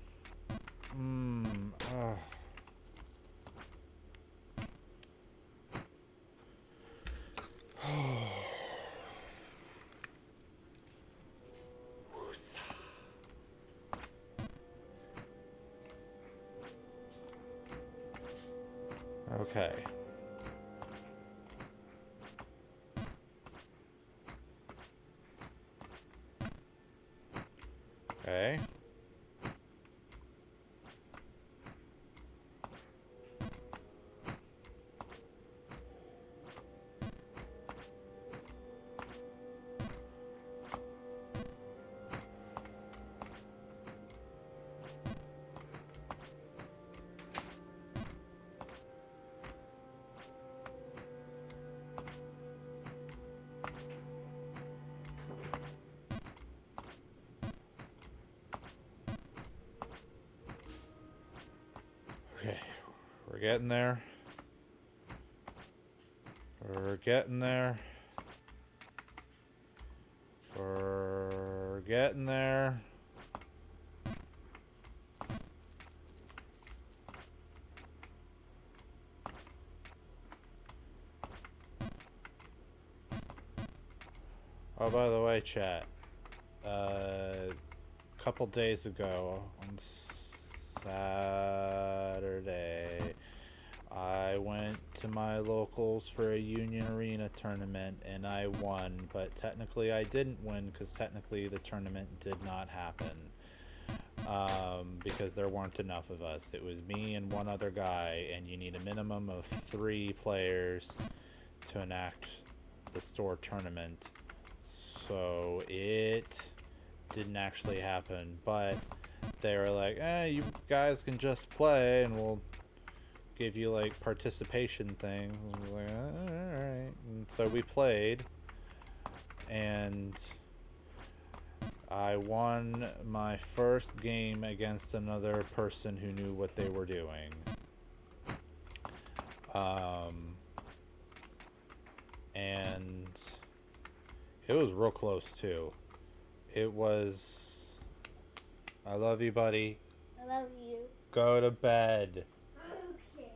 Okay. Okay. Okay. We're getting there. We're getting there. We're getting there. Oh, by the way, chat. A couple days ago on Saturday, I went to my locals for a Union Arena tournament and I won, but technically I didn't win because technically the tournament did not happen. Because there weren't enough of us. It was me and one other guy, and you need a minimum of 3 players to enact the store tournament. So it didn't actually happen, but they were like, you guys can just play and we'll give you like participation things. I was like, alright. And so we played, and I won my first game against another person who knew what they were doing. And it was real close too. It was I love you, buddy. I love you. Go to bed. Okay.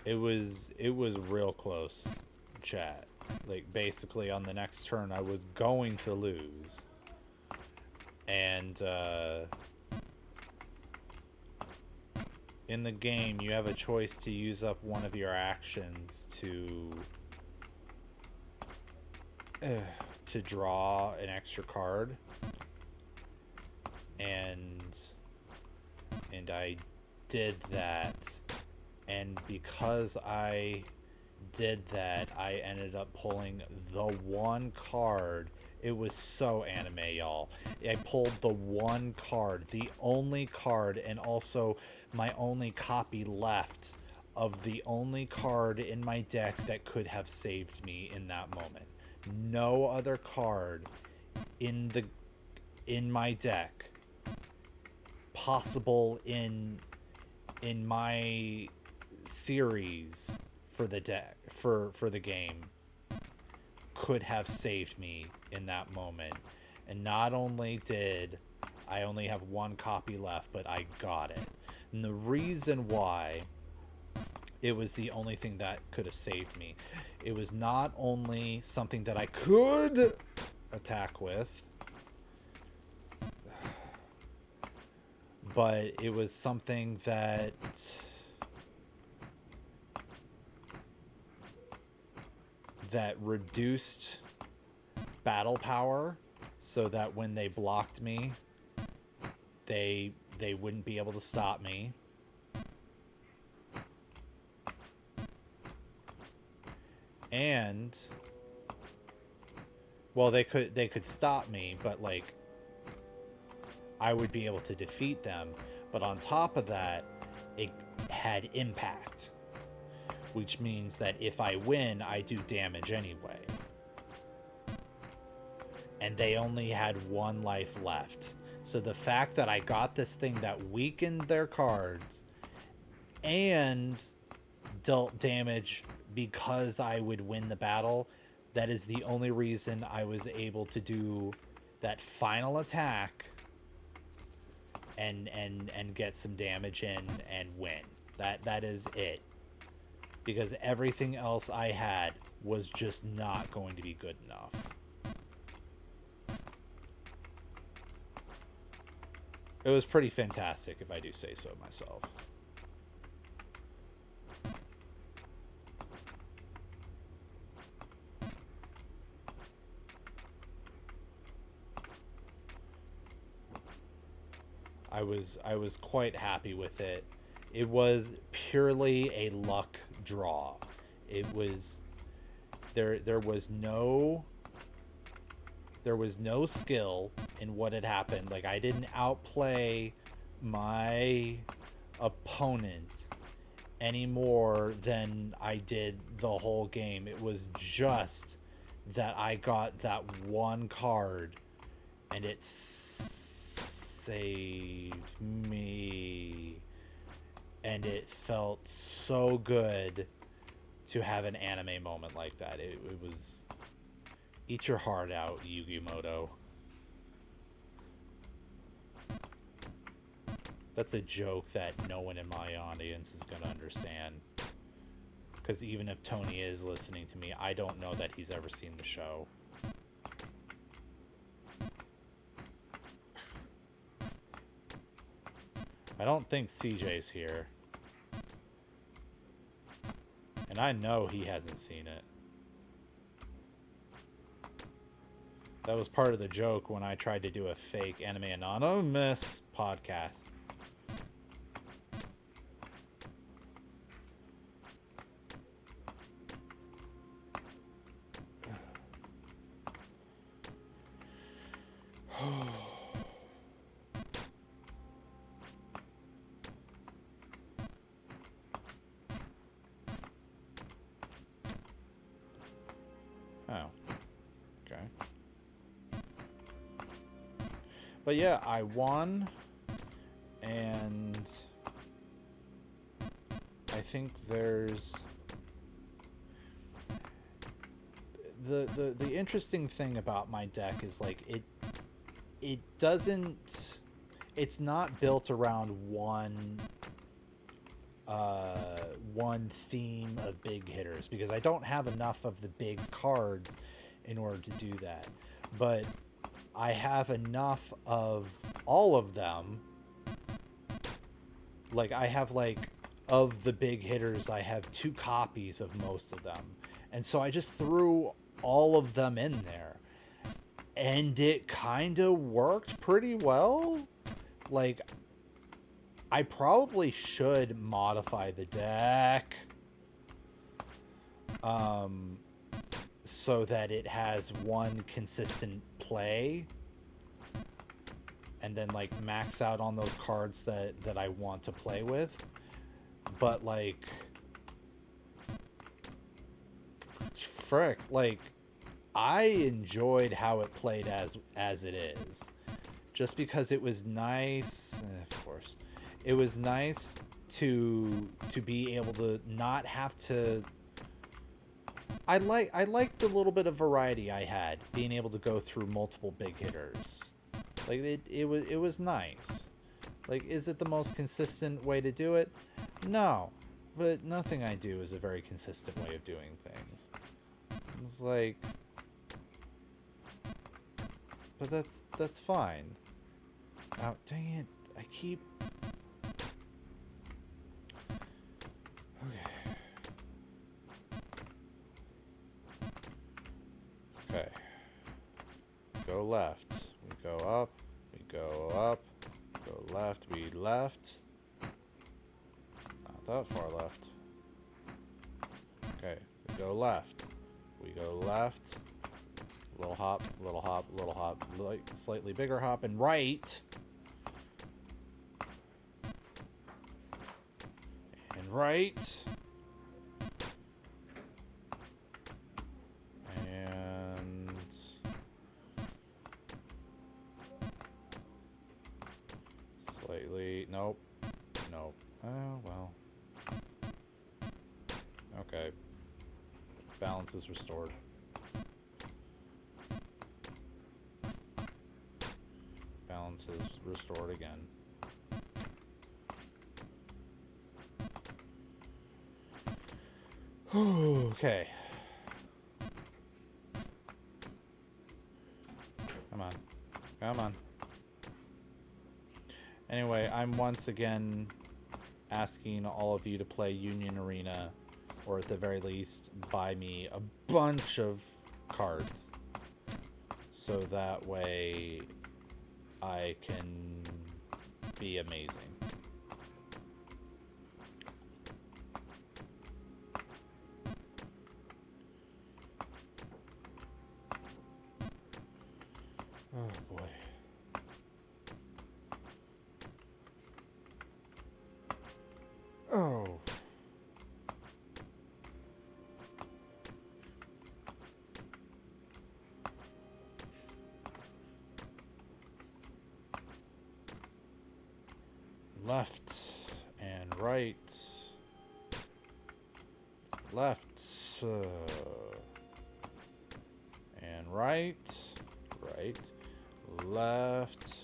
It was real close, chat. Like basically on the next turn I was going to lose. And in the game you have a choice to use up one of your actions to draw an extra card. And I did that, and because I did that, I ended up pulling the one card. It was so anime, y'all. I pulled the one card, the only card, and also my only copy left of the only card in my deck that could have saved me in that moment. No other card in my deck possible in my series for the deck for the game could have saved me in that moment. And not only did I only have one copy left, but I got it. And the reason why it was the only thing that could have saved me, it was not only something that I could attack with, but it was something that reduced battle power, so that when they blocked me, they wouldn't be able to stop me. And well, they could stop me, but like I would be able to defeat them. But on top of that, it had impact, which means that if I win, I do damage anyway. And they only had one life left. So the fact that I got this thing that weakened their cards and dealt damage because I would win the battle, that is the only reason I was able to do that final attack and get some damage in and win. That is it. Because everything else I had was just not going to be good enough. It was pretty fantastic, if I do say so myself. I was quite happy with it. It was purely a luck draw. It was there was no skill in what had happened. Like, I didn't outplay my opponent any more than I did the whole game. It was just that I got that one card and it saved me. And it felt so good to have an anime moment like that. It was... Eat your heart out, Yugimoto. That's a joke that no one in my audience is going to understand. Because even if Tony is listening to me, I don't know that he's ever seen the show. I don't think CJ's here. And I know he hasn't seen it. That was part of the joke when I tried to do a fake Anime Anonymous podcast. Oh, okay. But yeah, I won, and I think the interesting thing about my deck is like it doesn't, it's not built around one theme of big hitters, because I don't have enough of the big cards in order to do that. But I have enough of all of them. Like, I have, like, of the big hitters, I have 2 copies of most of them. And so I just threw all of them in there. And it kind of worked pretty well. Like, I probably should modify the deck so that it has one consistent play, and then like max out on those cards that I want to play with. But like, frick, like, I enjoyed how it played as it is, just because it was nice. Of course, it was nice to be able to not have to. I liked the little bit of variety I had, being able to go through multiple big hitters. Like, it was nice. Like, is it the most consistent way to do it? No, but nothing I do is a very consistent way of doing things. It's like, but that's fine. Oh, dang it! I keep. Okay. Okay. Go left. We go up. We go up. Go left. We left. Not that far left. Okay. We go left. We go left. Little hop, little hop, little hop. Like, slightly bigger hop, and right. And right. Slightly, nope, nope. Oh, well. Okay. Balance is restored. Balance is restored again. Okay. Come on. Come on. Anyway, I'm once again asking all of you to play Union Arena, or at the very least, buy me a bunch of cards, so that way I can be amazing. Oh boy. Oh. Left and right. Left and right. Right. Left.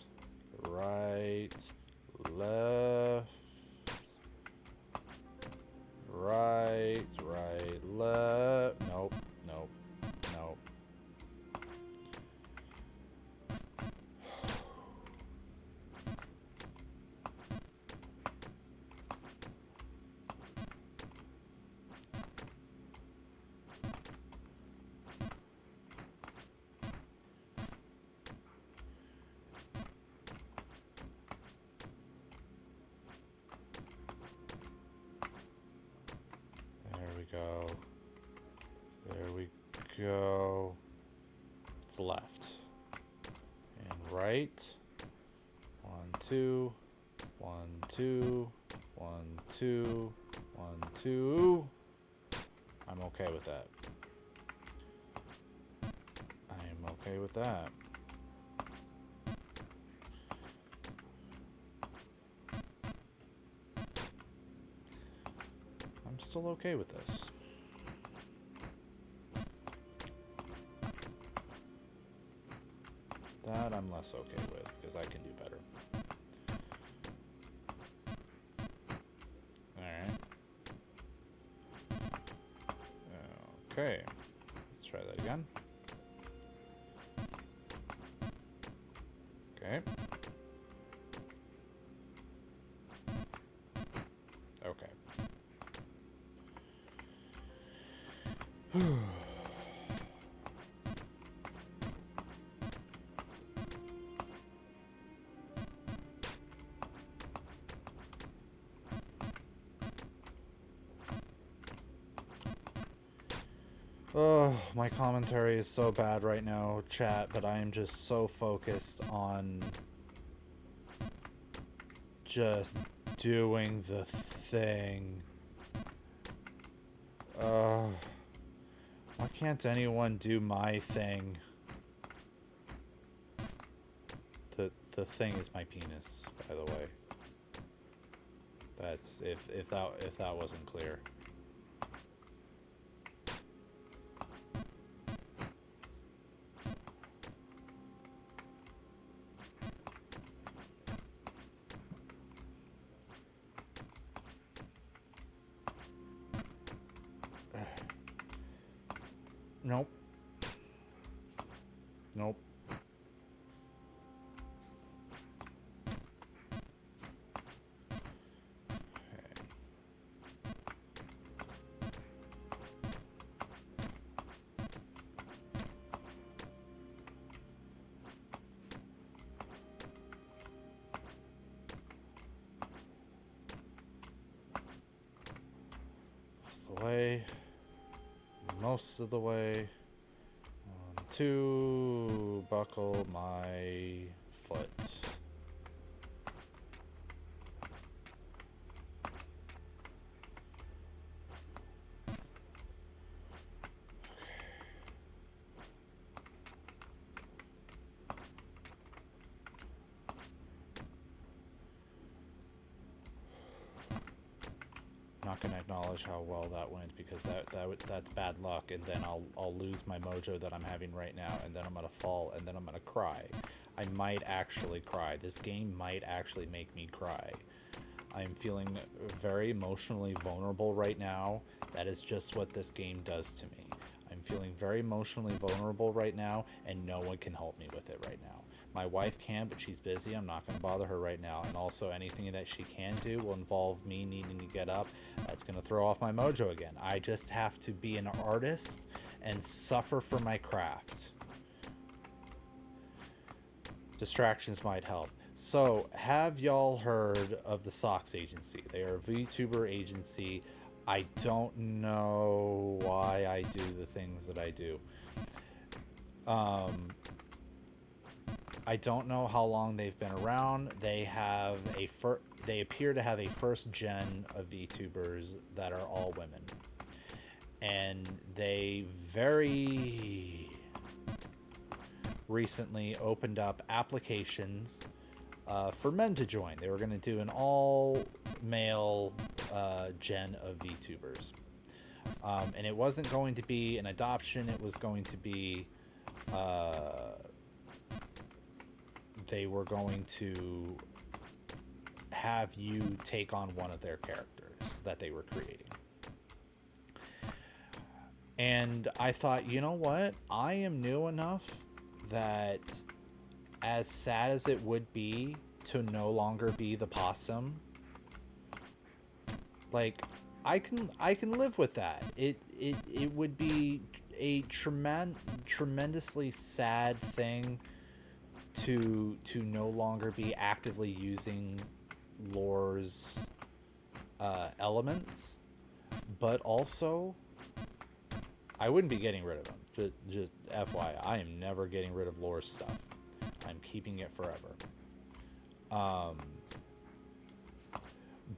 Right. Left. Right, right, left. Nope, nope, nope. Go. There we go. It's left. And right. 1, 2. 1, 2. 1, 2. 1, 2. I'm okay with that. I am okay with that. I'm still okay with this. That I'm less okay with, because I can do better. Alright. Okay. Let's try that again. Okay. Okay. Oh, my commentary is so bad right now, chat, but I am just so focused on just doing the thing. Why can't anyone do my thing? The thing is my penis, by the way. That's if that wasn't clear. Nope. Nope. The way, most of the way, to buckle my foot. Not gonna acknowledge how well that went, because that's bad luck, and then I'll lose my mojo that I'm having right now, and then I'm gonna fall, and then I'm gonna cry. I might actually cry. This game might actually make me cry. I'm feeling very emotionally vulnerable right now. That is just what this game does to me. I'm feeling very emotionally vulnerable right now, and no one can help me with it right now. My wife can, but she's busy. I'm not going to bother her right now. And also, anything that she can do will involve me needing to get up. That's going to throw off my mojo again. I just have to be an artist and suffer for my craft. Distractions might help. So, have y'all heard of the Socks Agency? They are a VTuber agency. I don't know why I do the things that I do. I don't know how long they've been around. They have they appear to have a first gen of VTubers that are all women. And they very recently opened up applications for men to join. They were going to do an all-male gen of VTubers. And it wasn't going to be an adoption. It was going to be... they were going to have you take on one of their characters that they were creating. And I thought, you know what? I am new enough that, as sad as it would be to no longer be the possum, like, I can live with that. It would be a tremendously sad thing to no longer be actively using lore's elements, but also I wouldn't be getting rid of them. Just FYI, I am never getting rid of lore's stuff. I'm keeping it forever.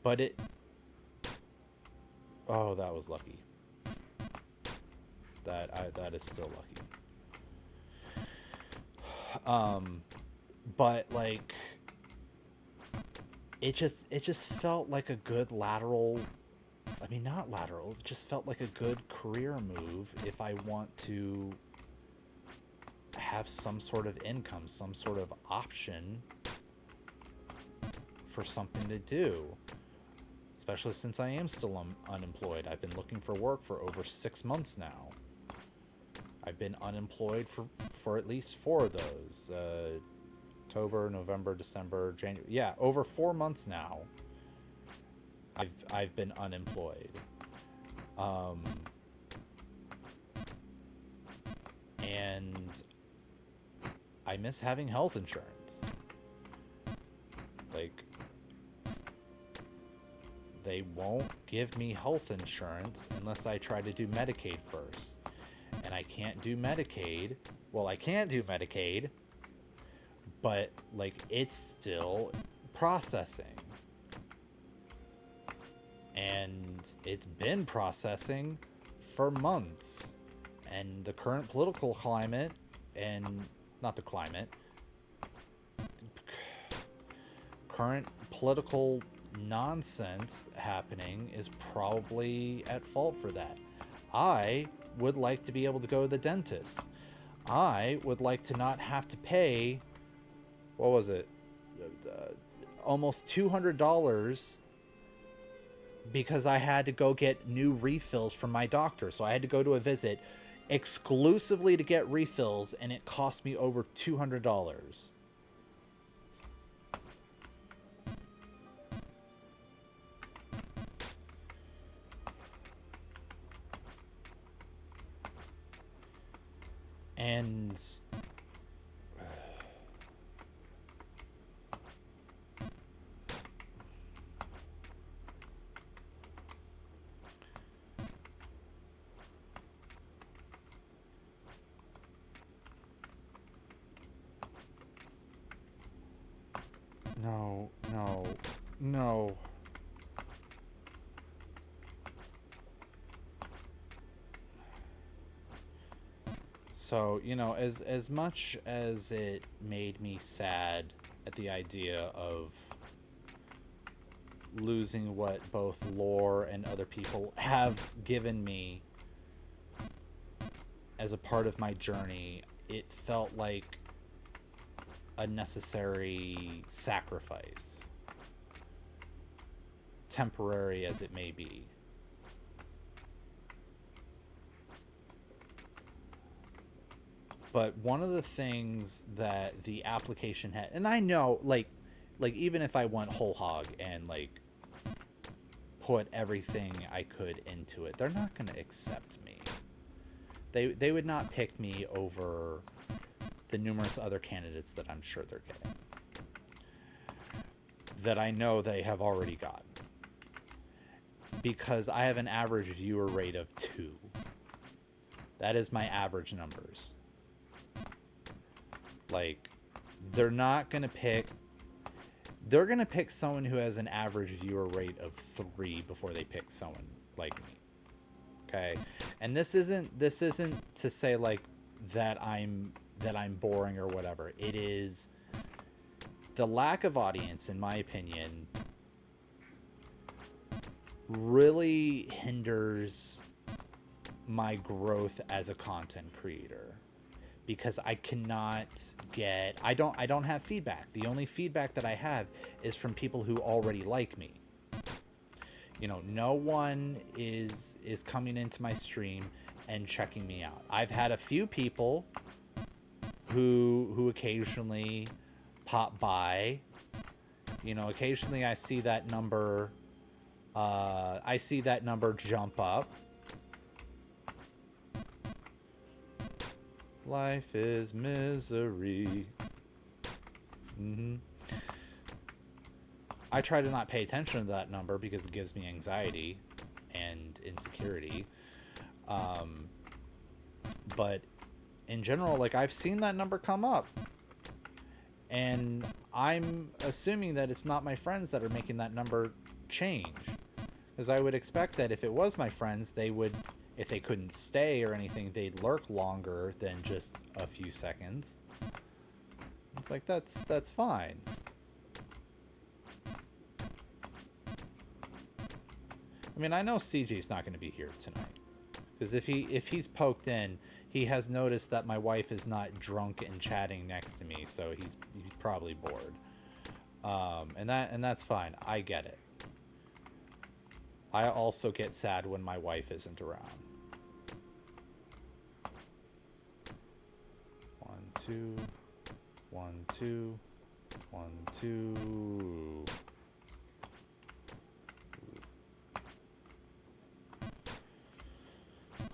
But it... Oh, that was lucky. That is still lucky. But like, it just felt like a good lateral... I mean, not lateral. It just felt like a good career move if I want to have some sort of income, some sort of option for something to do. Especially since I am still unemployed. I've been looking for work for over 6 months now. I've been unemployed for at least 4 of those. October, November, December, January. Yeah, over 4 months now. I've been unemployed. And I miss having health insurance. Like, they won't give me health insurance unless I try to do Medicaid first. And I can't do Medicaid. Well, I can't do Medicaid, but like it's still processing. And it's been processing for months. And the current political climate, and not the climate, current political nonsense happening is probably at fault for that. I would like to be able to go to the dentist. I would like to not have to pay, what was it, almost $200 because I had to go get new refills from my doctor. So I had to go to a visit exclusively to get refills, and it cost me over $200. And no. So, you know, as much as it made me sad at the idea of losing what both Lore and other people have given me as a part of my journey, it felt like a necessary sacrifice, temporary as it may be. But one of the things that the application had, and I know, like even if I went whole hog and like put everything I could into it, they're not going to accept me. They would not pick me over the numerous other candidates that I'm sure they're getting, that I know they have already gotten, because I have an average viewer rate of 2. That is my average numbers. Like, they're not going to pick... They're going to pick someone who has an average viewer rate of 3 before they pick someone like me. Okay? And this isn't to say, like, that I'm boring or whatever. It is... The lack of audience, in my opinion, really hinders my growth as a content creator. Because I cannot get... I don't have feedback. The only feedback that I have is from people who already like me. You know, no one is coming into my stream and checking me out. I've had a few people who occasionally pop by. You know, occasionally I see that number... I see that number jump up. Life is misery. I try to not pay attention to that number because it gives me anxiety and insecurity. But in general, like, I've seen that number come up. And I'm assuming that it's not my friends that are making that number change. Because I would expect that if it was my friends, they would... If they couldn't stay or anything, they'd lurk longer than just a few seconds. It's like, that's fine. I mean, I know CG's not going to be here tonight. Because if he's poked in, he has noticed that my wife is not drunk and chatting next to me, so he's probably bored. And that's fine. I get it. I also get sad when my wife isn't around. 1, 2, 1, 2, 1, 2.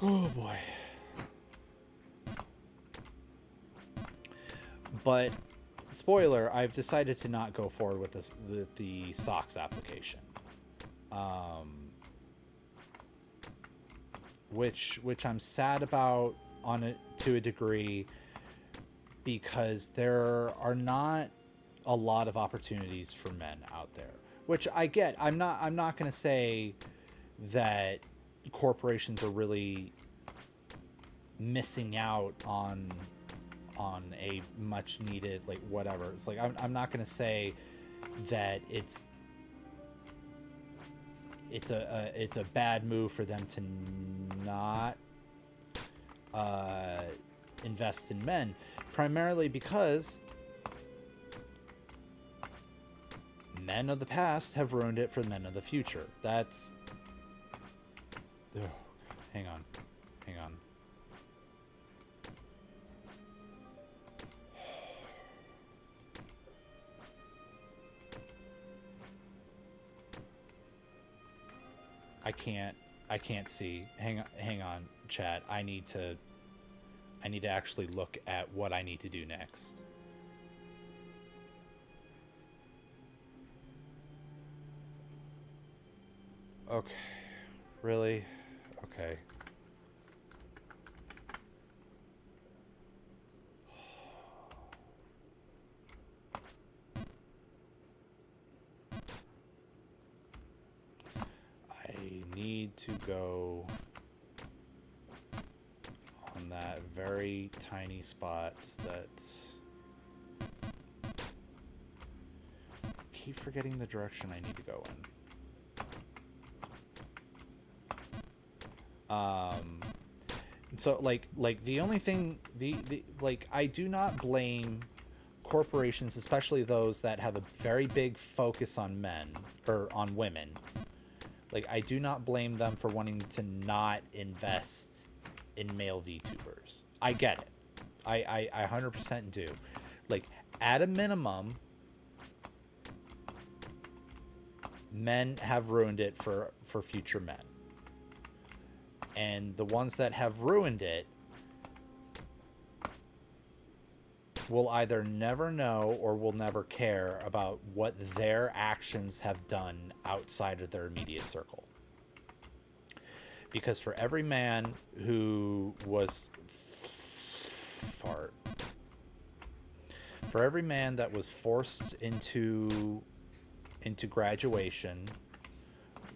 Oh boy. But spoiler, I've decided to not go forward with the socks application. Which I'm sad about on it to a degree, because there are not a lot of opportunities for men out there, which I get. I'm not going to say that corporations are really missing out on a much needed, like, whatever. It's like, I'm not going to say that it's a bad move for them to not invest in men, primarily because men of the past have ruined it for men of the future. That's... Oh, hang on. I can't see. Hang on, chat. I need to actually look at what I need to do next. Okay. Really? Okay. Need to go on that very tiny spot that I keep forgetting the direction I need to go in. So like the only thing the like, I do not blame corporations, especially those that have a very big focus on men or on women. Like, I do not blame them for wanting to not invest in male VTubers. I get it. I 100% do. Like, at a minimum, men have ruined it for future men. And the ones that have ruined it will either never know or will never care about what their actions have done outside of their immediate circle. Because for every man who was for every man that was forced into graduation,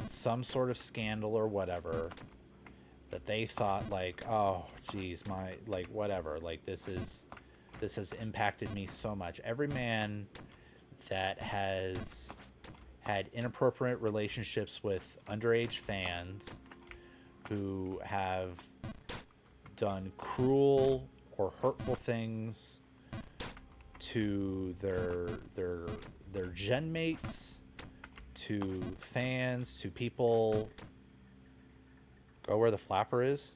some sort of scandal or whatever, that they thought like, oh geez, my, like, whatever, like, this has impacted me so much. Every man that has had inappropriate relationships with underage fans, who have done cruel or hurtful things to their gen mates, to fans, to people. Go where the flapper is.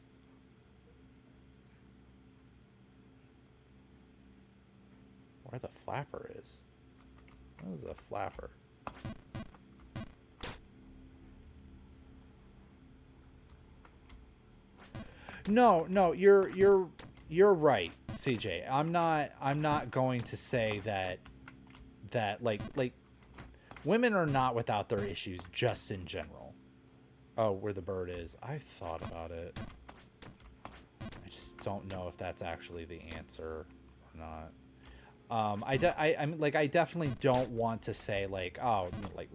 Where the flapper is? What is a flapper? No, you're right, CJ. I'm not going to say that like women are not without their issues just in general. Oh, where the bird is. I've thought about it. I just don't know if that's actually the answer or not. I definitely don't want to say like, oh, like,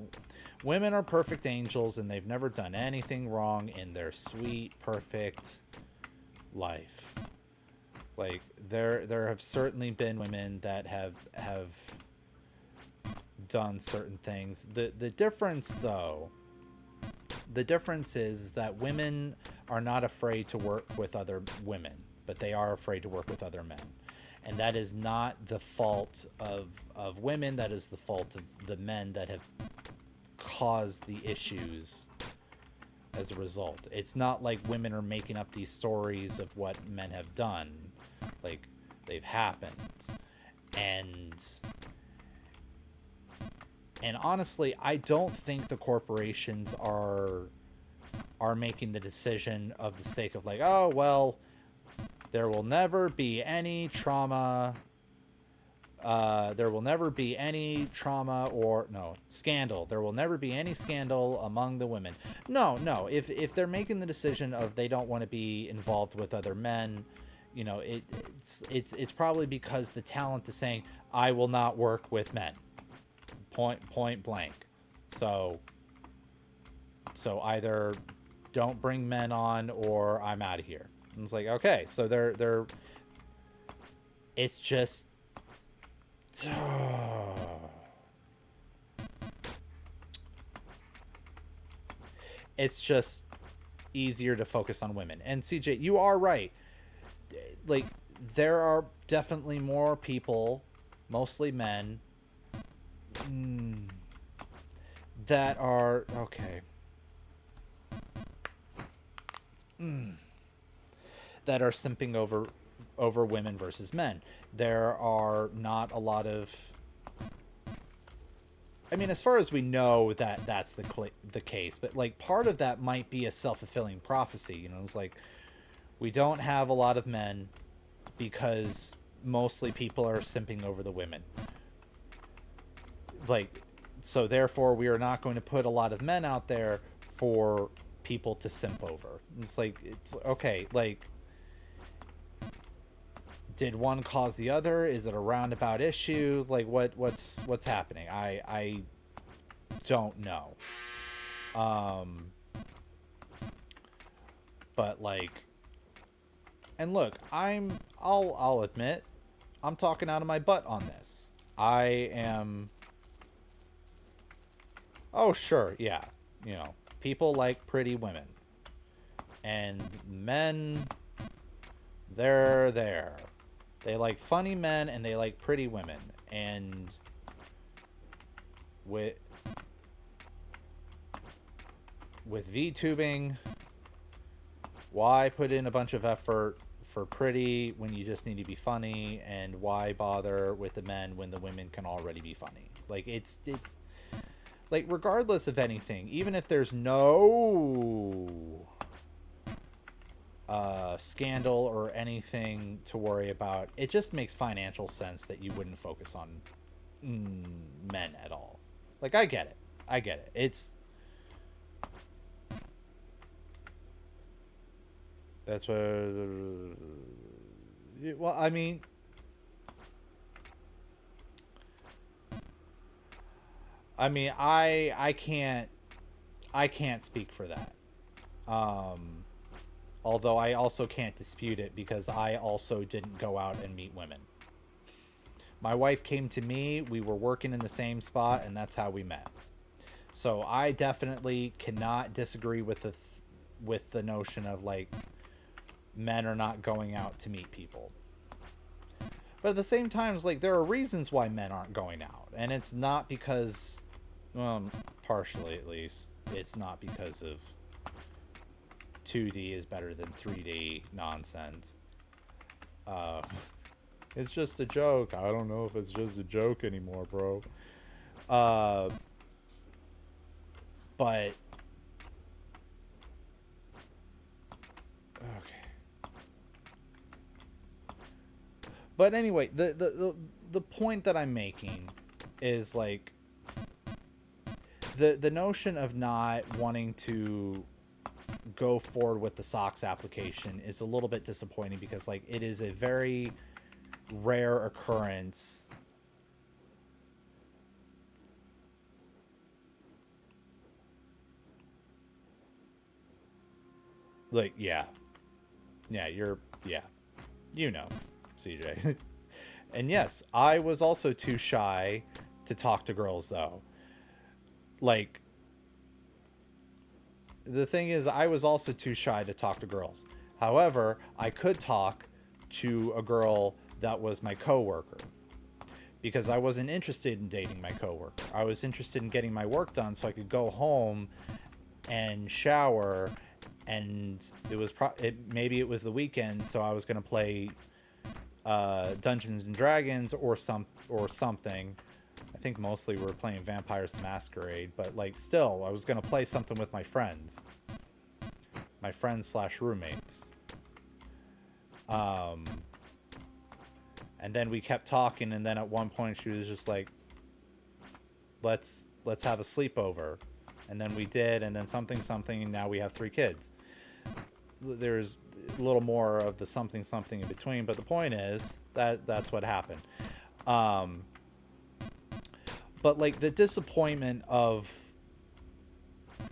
women are perfect angels and they've never done anything wrong in their sweet, perfect life. Like, there have certainly been women that have done certain things. The difference, though, The difference is that women are not afraid to work with other women, but they are afraid to work with other men. And that is not the fault of women, that is the fault of the men that have caused the issues as a result. It's not like women are making up these stories of what men have done. Like, they've happened. And honestly, I don't think the corporations are making the decision of the sake of like, oh, well, there will never be any trauma. There will never be any trauma or no scandal. There will never be any scandal among the women. No. If they're making the decision of they don't want to be involved with other men, you know, it's probably because the talent is saying, I will not work with men. Point blank. So either don't bring men on or I'm out of here. And it's like, okay, so they're it's just it's just easier to focus on women. And CJ, you are right. Like, there are definitely more people, mostly men, that are okay. That are simping over women versus men. There are not a lot of. I mean, as far as we know, that's the case, but like part of that might be a self-fulfilling prophecy. You know, it's like we don't have a lot of men because mostly people are simping over the women. Like, so therefore we are not going to put a lot of men out there for people to simp over. It's like, it's okay, like, did one cause the other? Is it a roundabout issue? Like, what's happening? I don't know. But like, and look, I'll admit, I'm talking out of my butt on this. I am. Oh, sure, yeah. You know, people like pretty women. And men, they're there. They like funny men and they like pretty women. And with VTubing, why put in a bunch of effort for pretty when you just need to be funny? And why bother with the men when the women can already be funny? Like, it's like, regardless of anything, even if there's no scandal or anything to worry about, it just makes financial sense that you wouldn't focus on men at all. Like, I get it. That's what. Well, I mean, I can't speak for that. Although I also can't dispute it because I also didn't go out and meet women. My wife came to me, we were working in the same spot, and that's how we met. So I definitely cannot disagree with the notion of like men are not going out to meet people. But at the same time, it's like there are reasons why men aren't going out, and it's not because, well, partially at least, it's not because of 2D is better than 3D nonsense. It's just a joke. I don't know if it's just a joke anymore, bro. But okay. But anyway, the point that I'm making is like the notion of not wanting to go forward with the SOX application is a little bit disappointing because like it is a very rare occurrence like yeah you know, CJ. And yes, I was also too shy to talk to girls though. Like, the thing is, I was also too shy to talk to girls. However, I could talk to a girl that was my coworker because I wasn't interested in dating my coworker. I was interested in getting my work done so I could go home and shower, and it was maybe it was the weekend, so I was going to play Dungeons and Dragons or something. I think mostly we were playing Vampires the Masquerade, but like still, I was gonna play something with my friends slash roommates. And then we kept talking, and then at one point she was just like, let's have a sleepover, and then we did, and then something, and now we have 3 kids. There's a little more of the something in between, but the point is that that's what happened. But like the disappointment of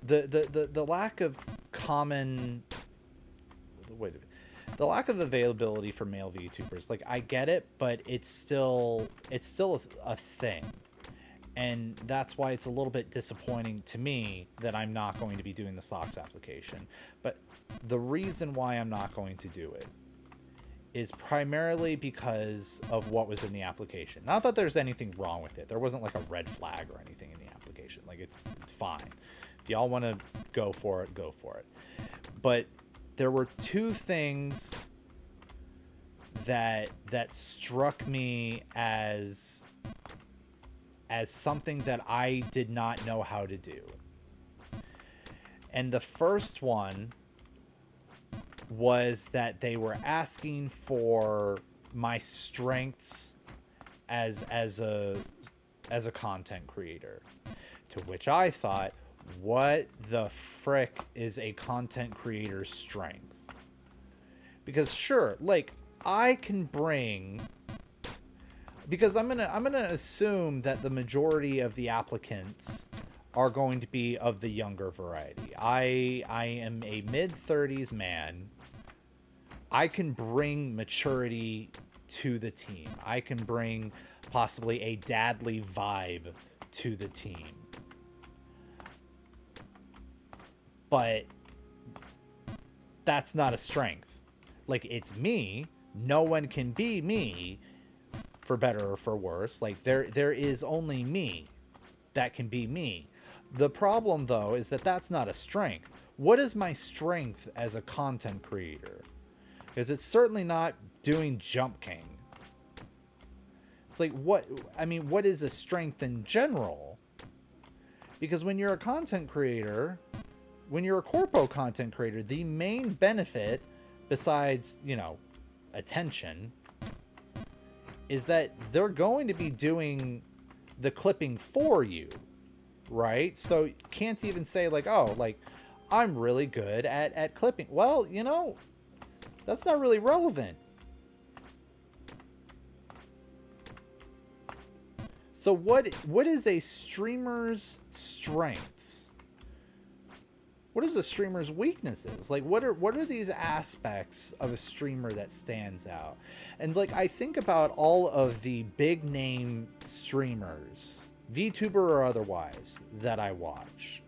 the lack of the lack of availability for male VTubers. Like, I get it, but it's still a thing. And that's why it's a little bit disappointing to me that I'm not going to be doing the SOX application. But the reason why I'm not going to do it is primarily because of what was in the application. Not that there's anything wrong with it. There wasn't like a red flag or anything in the application. Like, it's fine. If y'all want to go for it, go for it. But there were 2 things that struck me as something that I did not know how to do. And the first one was that they were asking for my strengths as a content creator, to which I thought, what the frick is a content creator's strength? Because sure, like, I can bring, because I'm gonna assume that the majority of the applicants are going to be of the younger variety. I am a mid-30s man. I can bring maturity to the team. I can bring possibly a dadly vibe to the team. But that's not a strength. Like, it's me. No one can be me, for better or for worse. Like, there is only me that can be me. The problem, though, is that that's not a strength. What is my strength as a content creator? Because it's certainly not doing Jump King. It's like, what is a strength in general? Because when you're a content creator, when you're a corpo content creator, the main benefit, besides, attention, is that they're going to be doing the clipping for you, right? So you can't even say like, oh, like, I'm really good at clipping. Well, that's not really relevant. So what is a streamer's strengths? What is a streamer's weaknesses? Like, what are these aspects of a streamer that stands out? And like, I think about all of the big name streamers, VTuber or otherwise, that I watch.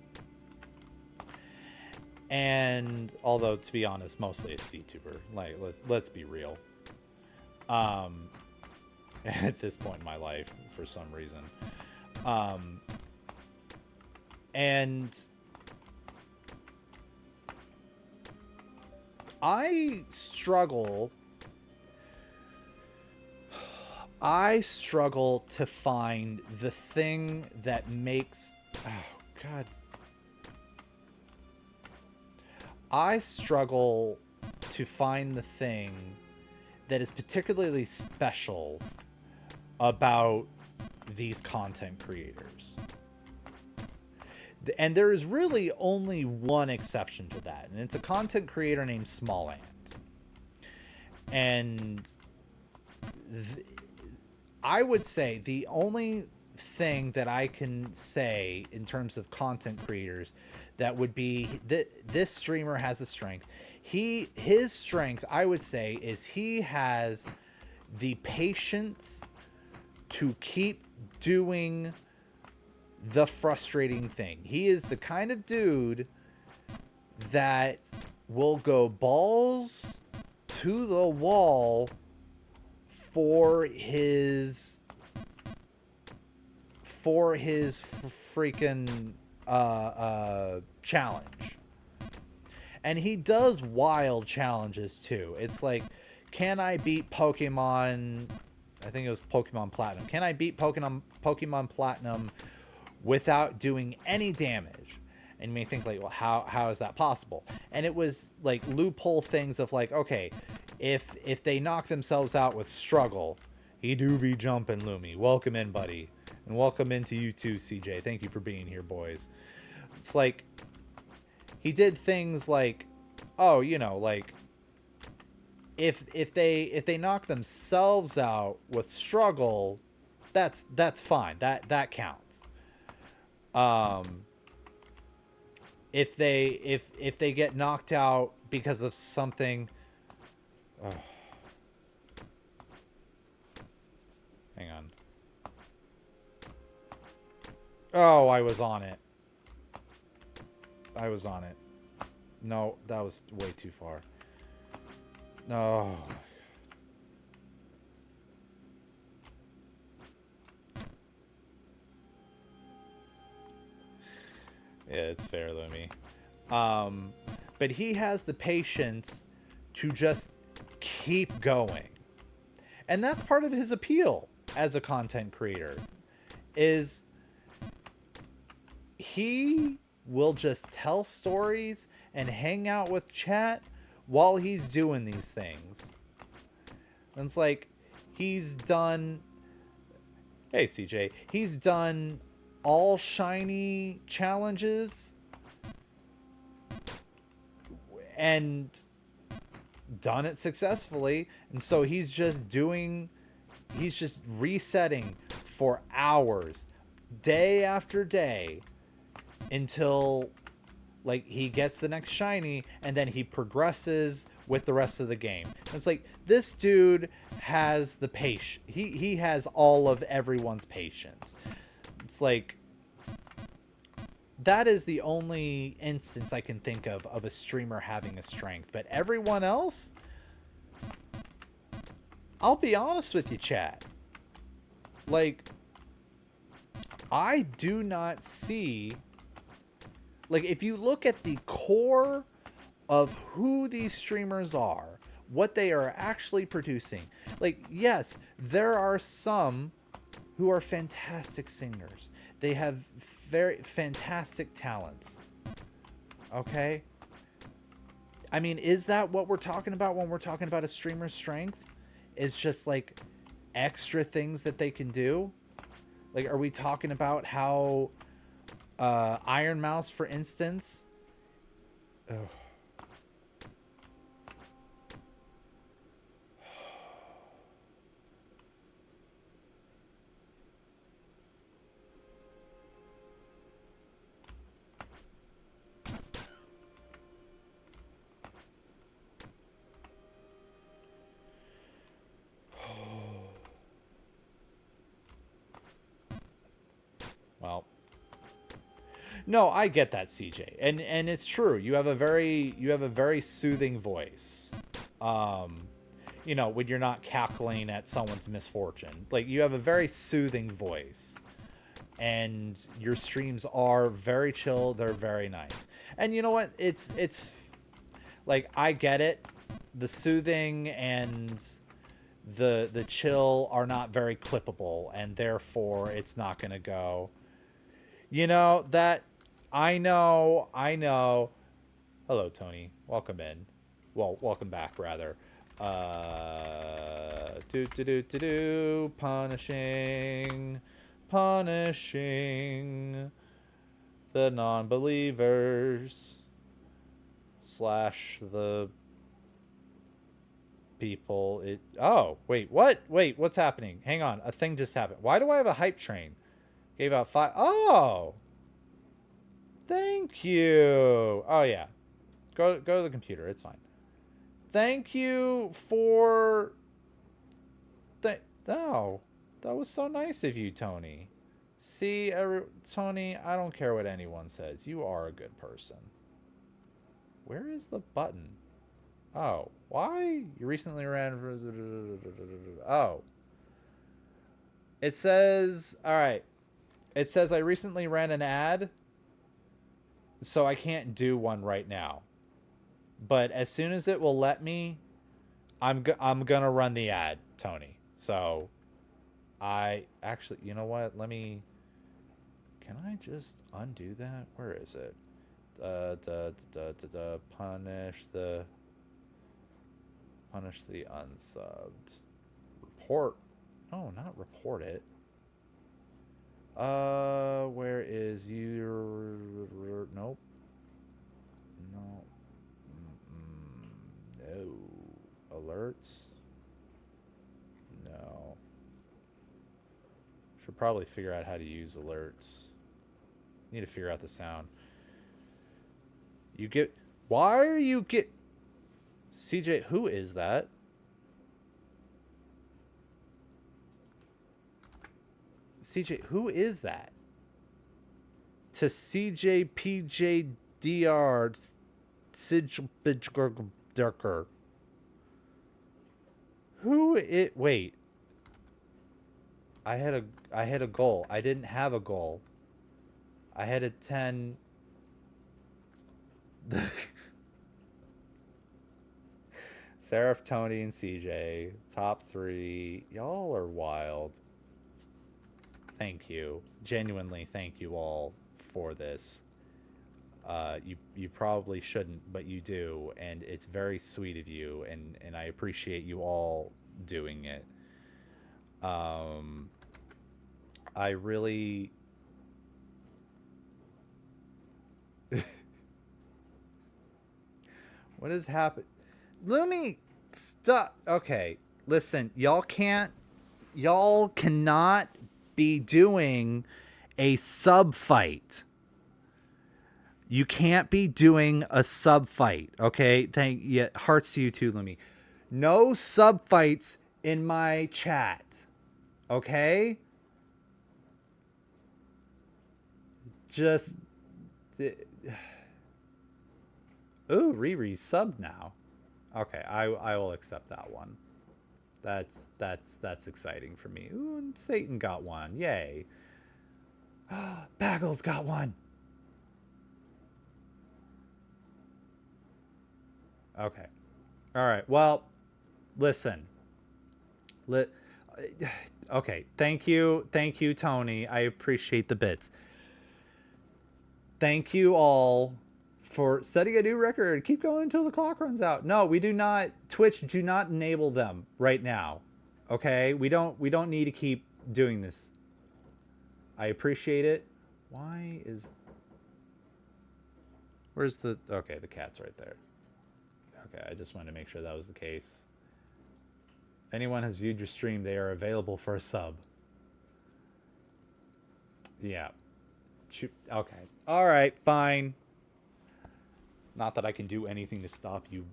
And although, to be honest, mostly it's VTuber. Like, let's be real. At this point in my life, for some reason. And I struggle to find the thing that makes... Oh, God. I struggle to find the thing that is particularly special about these content creators. And there is really only one exception to that, and it's a content creator named Smallant. And I would say the only thing that I can say in terms of content creators that would be that this streamer has a strength. His strength, I would say, is he has the patience to keep doing the frustrating thing. He is the kind of dude that will go balls to the wall for his freaking challenge. And he does wild challenges too. It's like, can I beat Pokemon? I think it was Pokemon Platinum. Can I beat Pokemon Platinum without doing any damage? And you may think like, well, how is that possible? And it was like loophole things of like, okay, if they knock themselves out with struggle, he do be jumping, Lumi. Welcome in, buddy. And welcome into you too, CJ. Thank you for being here, boys. It's like, he did things like, oh, you know, like, if they knock themselves out with struggle, that's fine. That counts. If they get knocked out because of something, hang on. Oh, I was on it. No, that was way too far. No. Yeah, it's fair, Lumi. But he has the patience to just keep going. And that's part of his appeal as a content creator, is he will just tell stories and hang out with chat while he's doing these things. And it's like, he's done... Hey, CJ. He's done all shiny challenges and done it successfully. And so he's just resetting for hours, day after day, until like he gets the next shiny, and then he progresses with the rest of the game. And it's like, this dude has the patience. He has all of everyone's patience. It's like, that is the only instance I can think of a streamer having a strength. But everyone else, I'll be honest with you, chat. Like, I do not see... Like, if you look at the core of who these streamers are, what they are actually producing, like, yes, there are some who are fantastic singers. They have very fantastic talents. Okay? I mean, is that what we're talking about when we're talking about a streamer's strength? Is just, like, extra things that they can do? Like, are we talking about how... Iron Mouse, for instance. Ugh. Well. No, I get that, CJ, and it's true. You have a very soothing voice. You know, when you're not cackling at someone's misfortune, like, you have a very soothing voice, and your streams are very chill. They're very nice, and you know what? It's like, I get it. The soothing and the chill are not very clippable, and therefore it's not gonna go. You know that. I know. Hello, Tony. Welcome in. Well, welcome back, rather. Punishing the non-believers / the people. Oh, wait, what? Wait, what's happening? Hang on. A thing just happened. Why do I have a hype train? Gave out 5. Oh! Thank you. Oh, yeah. Go to the computer. It's fine. Thank you for... Oh, that was so nice of you, Tony. See, Tony, I don't care what anyone says. You are a good person. Where is the button? Oh, why? You recently ran for... Oh. It says... Alright. It says I recently ran an ad, so I can't do one right now. But as soon as it will let me, I'm gonna run the ad, Tony. So, I... Actually, you know what? Let me... Can I just undo that? Where is it? Punish the unsubbed. Report. Oh, not report it. Where is your... Nope. No. No. Alerts? No. Should probably figure out how to use alerts. Need to figure out the sound. You get... Why are you get... CJ, who is that? CJ, who is that? To CJ PJDR Sidgerberger. Who it... Wait. I had a goal. I didn't have a goal. I had a 10... Seraph, Tony, and CJ. Top 3. Y'all are wild. Thank you. Genuinely thank you all for this. You probably shouldn't, but you do, and it's very sweet of you, and I appreciate you all doing it. I really... What has happened? Looney, stop. Okay, listen, y'all cannot be doing a sub fight. You can't be doing a sub fight, okay? Hearts to you too, Looney. No sub fights in my chat, okay? Just... Ooh, Riri subbed now. Okay, I will accept that one. That's exciting for me. Ooh, and Satan got one. Yay. Baggles got one. Okay. All right. Well, listen. Okay. Thank you, Tony. I appreciate the bits. Thank you all for setting a new record. Keep going until the clock runs out. No, we do not. Twitch, do not enable them right now. Okay? We don't need to keep doing this. I appreciate it. Why is... Where's the... Okay, the cat's right there. Okay, I just wanted to make sure that was the case. If anyone has viewed your stream, they are available for a sub. Yeah. Okay. All right, fine. Not that I can do anything to stop you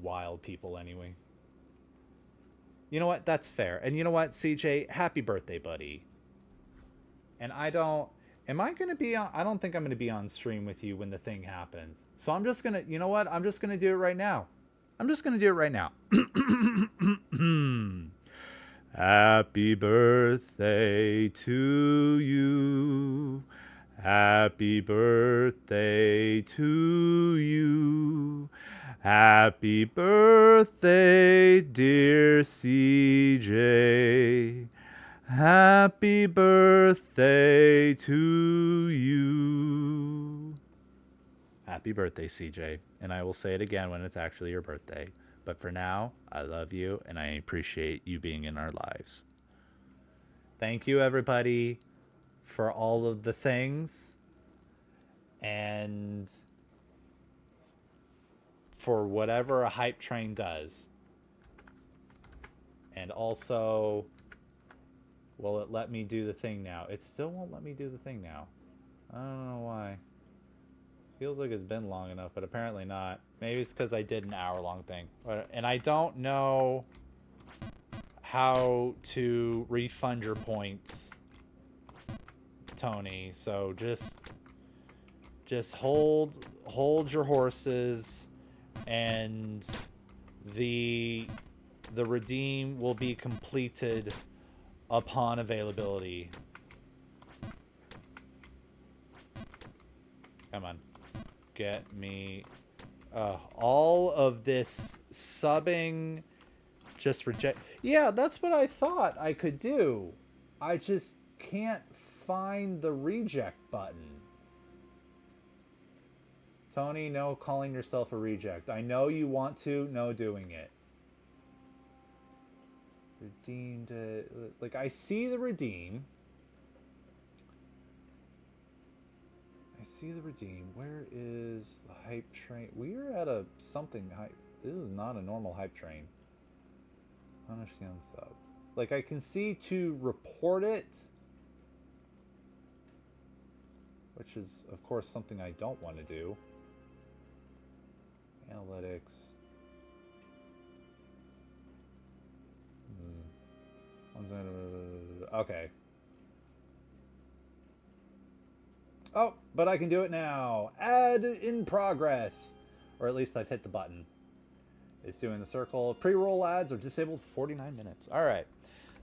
wild people anyway. You know what? That's fair. And you know what, CJ? Happy birthday, buddy. And I don't... Am I going to be on... I don't think I'm going to be on stream with you when the thing happens. So I'm just going to... You know what? I'm just going to do it right now. I'm just going to do it right now. Happy birthday to you. Happy birthday to you. Happy birthday, dear CJ. Happy birthday to you. Happy birthday, CJ. And I will say it again when it's actually your birthday. But for now, I love you and I appreciate you being in our lives. Thank you, everybody, for all of the things. And for whatever a hype train does. And also... Will it let me do the thing now? It still won't let me do the thing now. I don't know why. Feels like it's been long enough, but apparently not. Maybe it's because I did an hour-long thing. And I don't know how to refund your points, Tony. So just Just hold your horses, and the redeem will be completed upon availability. Come on. Get me all of this subbing just reject. Yeah, that's what I thought I could do. I just can't find the reject button. Tony, no calling yourself a reject. I know you want to, no doing it. Redeemed. Like, I see the redeem. I see the redeem. Where is the hype train? We are at a something hype. This is not a normal hype train. Understand sub. Like, I can see to report it, which is, of course, something I don't want to do. Analytics. Okay. Oh, but I can do it now. Add in progress. Or at least I've hit the button. It's doing the circle. Pre-roll ads are disabled for 49 minutes. All right.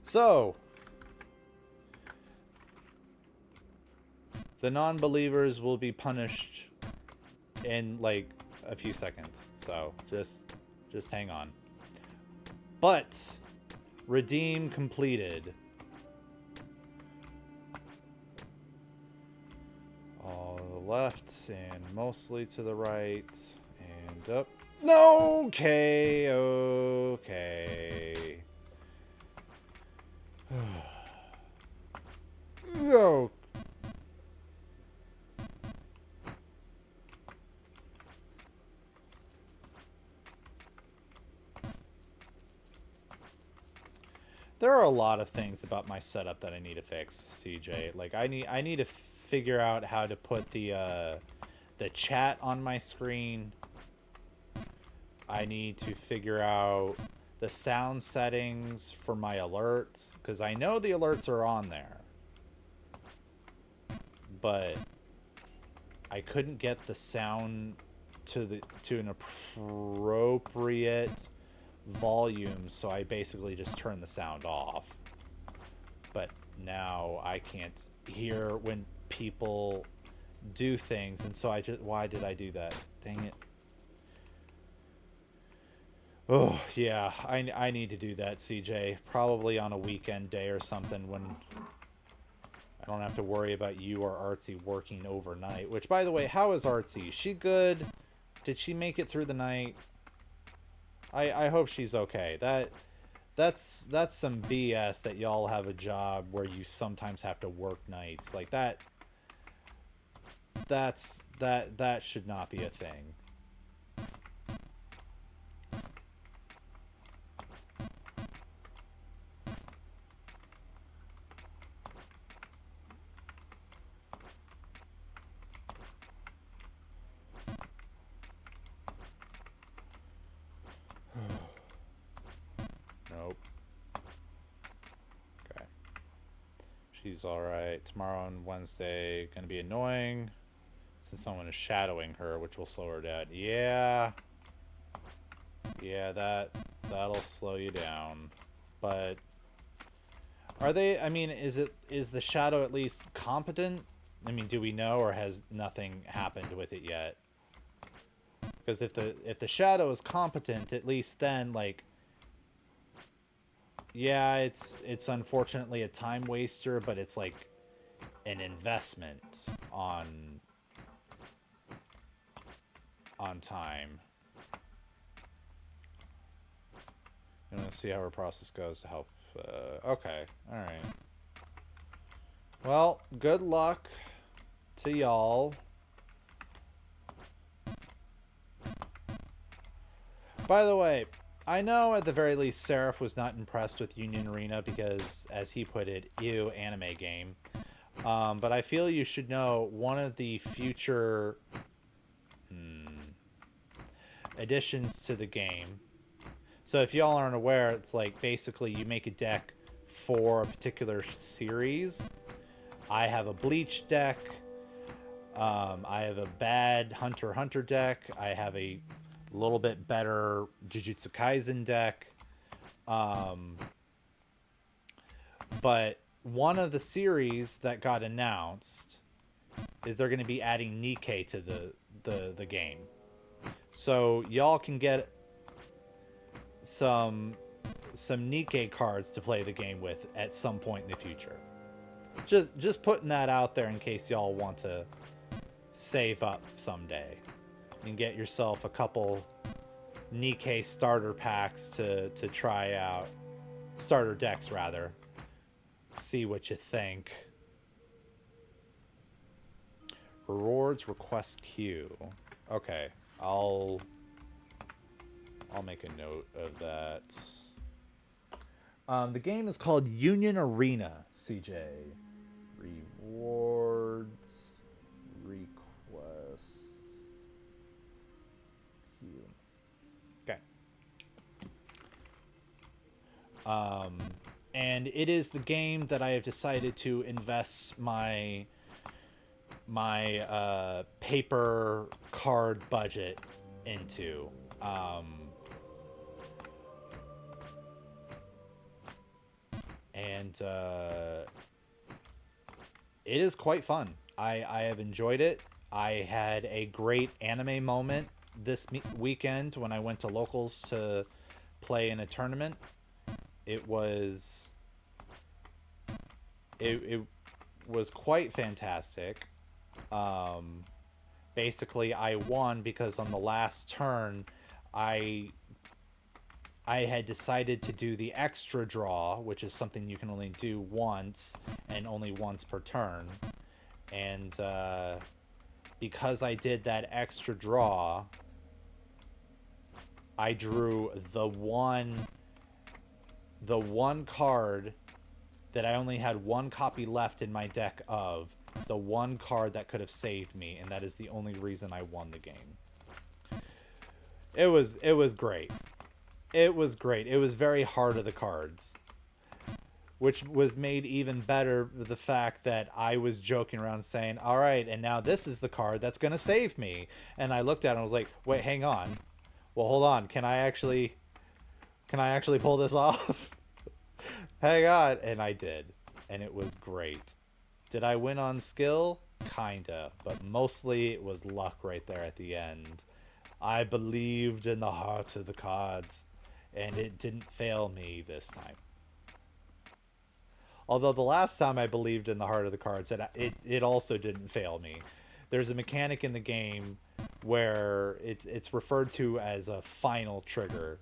So, the non-believers will be punished in like a few seconds. So, just hang on. But redeem completed. All to the left and mostly to the right and up. No, okay, okay. Oh. There are a lot of things about my setup that I need to fix, CJ. Like I need to figure out how to put the chat on my screen. I need to figure out the sound settings for my alerts, because I know the alerts are on there, but I couldn't get the sound to an appropriate volume, so I basically just turned the sound off. But now I can't hear when people do things, and so why did I do that? Dang it. Oh, yeah, I need to do that, CJ. Probably on a weekend day or something when I don't have to worry about you or Artsy working overnight. Which, by the way, how is Artsy? Is she good? Did she make it through the night? I hope she's okay. That's some BS that y'all have a job where you sometimes have to work nights. Like that should not be a thing. Nope. Okay. She's alright. Tomorrow and Wednesday gonna be annoying since someone is shadowing her, which will slow her down. Yeah. Yeah, that'll slow you down. But are they, I mean, is the shadow at least competent? I mean, do we know, or has nothing happened with it yet? Because if the shadow is competent, at least then, like, yeah, it's unfortunately a time waster, but it's like an investment on time. I'm gonna see how her process goes to help. Okay, all right. Well, good luck to y'all. By the way, I know at the very least Seraph was not impressed with Union Arena because, as he put it, ew, anime game. But I feel you should know one of the future additions to the game. So if y'all aren't aware, it's like basically you make a deck for a particular series. I have a Bleach deck. I have a bad Hunter x Hunter deck. I have a little bit better Jujutsu Kaisen deck. But one of the series that got announced is they're going to be adding Nikkei to the game. So y'all can get some Nikkei cards to play the game with at some point in the future. Just putting that out there in case y'all want to save up someday and get yourself a couple Nikkei starter packs to try out. Starter decks, rather. See what you think. Rewards request queue. Okay, I'll make a note of that. The game is called Union Arena, CJ. Rewards request queue. Okay. And it is the game that I have decided to invest my paper card budget into. And it is quite fun. I have enjoyed it. I had a great anime moment this weekend when I went to locals to play in a tournament. It was quite fantastic. Basically, I won because on the last turn, I had decided to do the extra draw, which is something you can only do once and only once per turn. And because I did that extra draw, I drew the one card that I only had one copy left in my deck of, the one card that could have saved me, and that is the only reason I won the game. It was great. It was great. It was very hard of the cards, which was made even better with the fact that I was joking around saying, all right, and now this is the card that's going to save me. And I looked at it and was like, wait, hang on. Well, hold on. Can I actually pull this off? Hang on. And I did. And it was great. Did I win on skill? Kinda. But mostly it was luck right there at the end. I believed in the heart of the cards. And it didn't fail me this time. Although the last time I believed in the heart of the cards, it also didn't fail me. There's a mechanic in the game where it's referred to as a final trigger.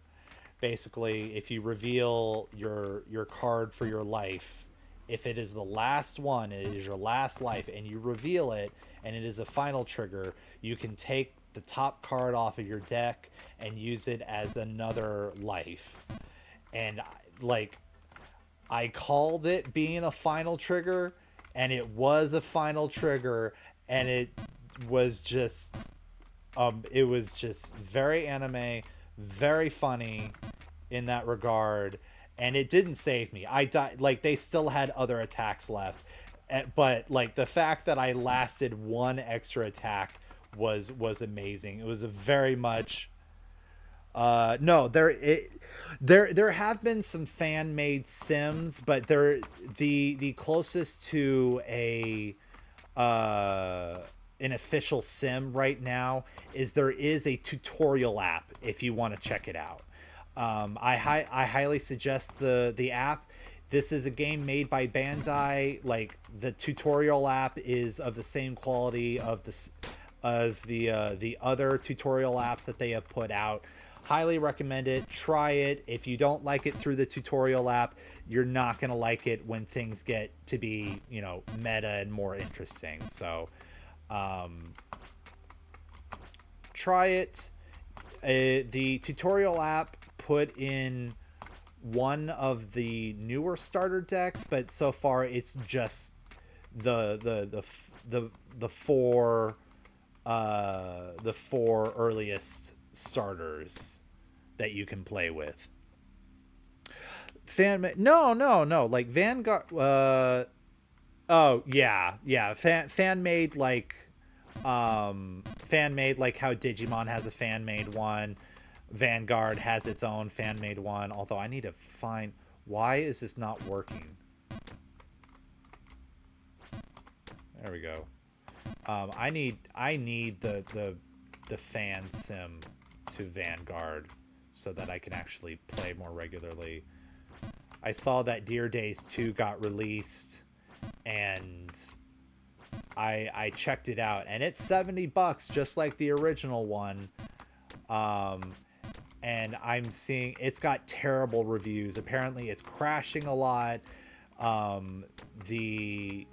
Basically, if you reveal your card for your life, if it is the last one, it is your last life, and you reveal it, and it is a final trigger, you can take the top card off of your deck and use it as another life. And like, I called it being a final trigger, and it was a final trigger, and it was just very anime, very funny in that regard, and it didn't save me. I died. Like, they still had other attacks left, but like the fact that I lasted one extra attack was amazing. It was a very much no, there have been some fan made sims, but they're the closest to an official sim right now is there is a tutorial app if you want to check it out. I highly suggest the app. This is a game made by Bandai. Like, the tutorial app is of the same quality as the other tutorial apps that they have put out. Highly recommend it. Try it. If you don't like it through the tutorial app, you're not going to like it when things get to be, meta and more interesting. So, try it. The tutorial app put in one of the newer starter decks, but so far it's just the four earliest starters that you can play with. No, like Vanguard. Oh yeah, fan made, like fan made, like how Digimon has a fan made one. Vanguard has its own fan made one. Although I need to find, why is this not working? There we go. I need the fan sim to Vanguard so that I can actually play more regularly. I saw that Dear Days 2 got released, and I checked it out, and it's $70 just like the original one. And I'm seeing it's got terrible reviews. Apparently it's crashing a lot. The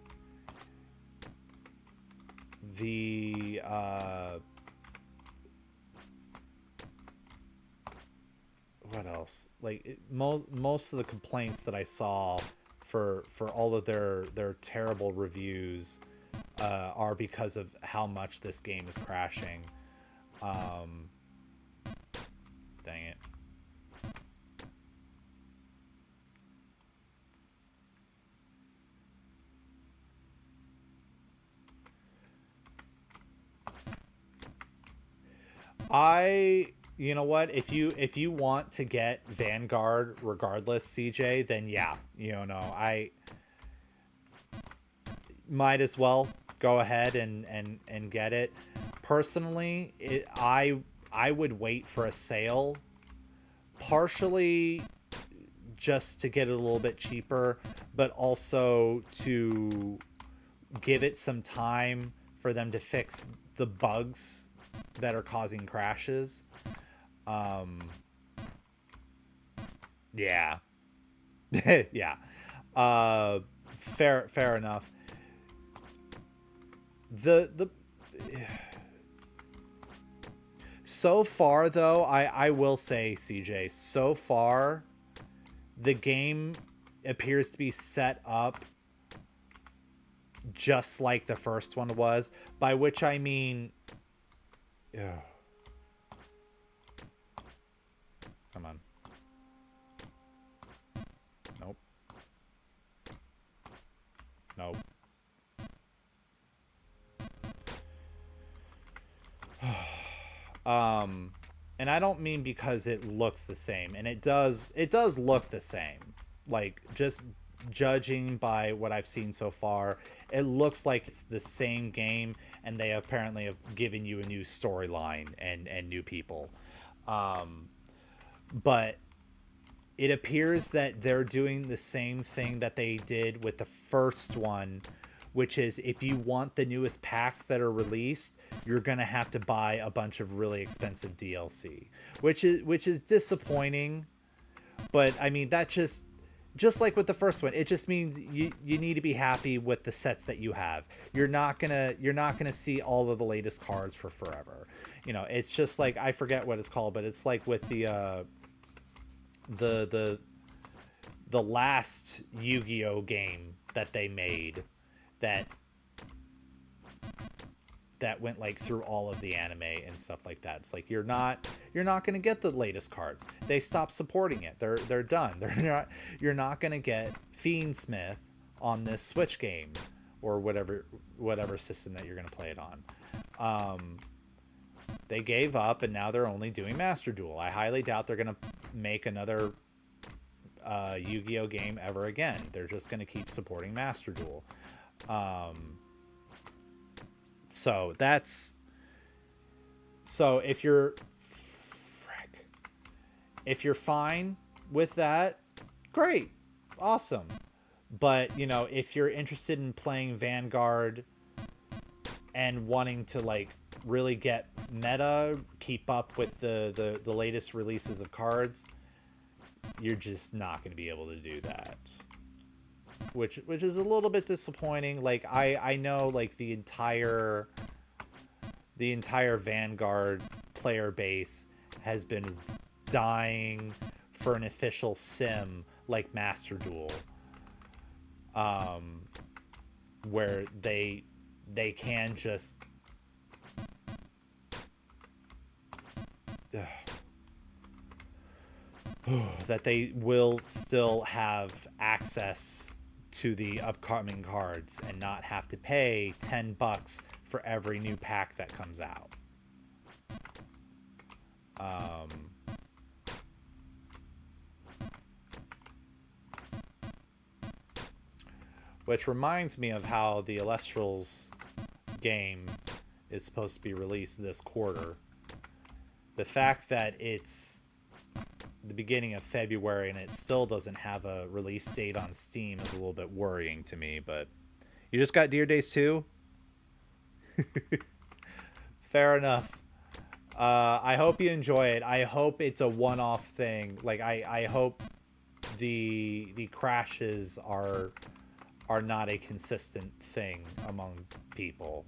what else? Like most of the complaints that I saw for all of their terrible reviews are because of how much this game is crashing. Dang it. You know what? If you want to get Vanguard regardless, CJ, then yeah, I might as well go ahead and get it. Personally, I would wait for a sale, partially just to get it a little bit cheaper, but also to give it some time for them to fix the bugs that are causing crashes. Yeah. Yeah. Fair enough. The So far, though, I will say, CJ, so far, the game appears to be set up just like the first one was, by which I mean... Ugh. Come on. Nope. Nope. And I don't mean because it looks the same, and it does look the same. Like, just judging by what I've seen so far, it looks like it's the same game, and they apparently have given you a new storyline and new people. But it appears that they're doing the same thing that they did with the first one, which is if you want the newest packs that are released, you're gonna have to buy a bunch of really expensive DLC, which is disappointing. But I mean, that just like with the first one, it just means you need to be happy with the sets that you have. You're not gonna see all of the latest cards for forever. It's just like, I forget what it's called, but it's like with the last Yu-Gi-Oh game that they made that went like through all of the anime and stuff like that. It's like you're not going to get the latest cards. They stopped supporting it. They're done. You're not going to get Fiendsmith on this Switch game or whatever system that you're going to play it on. They gave up, and now they're only doing Master Duel. I highly doubt they're going to make another Yu-Gi-Oh game ever again. They're just going to keep supporting Master Duel. So if you're fine with that, great, awesome. But if you're interested in playing Vanguard and wanting to like really get meta, keep up with the latest releases of cards, you're just not going to be able to do that. Which is a little bit disappointing. Like I know like the entire Vanguard player base has been dying for an official sim like Master Duel, where they can just that they will still have access to the upcoming cards and not have to pay $10 for every new pack that comes out. Which reminds me of how the Elestrals game is supposed to be released this quarter. The fact that it's the beginning of February and it still doesn't have a release date on Steam is a little bit worrying to me, but you just got Deer Days 2? Fair enough. I hope you enjoy it. I hope it's a one-off thing. Like, I hope the crashes are not a consistent thing among people.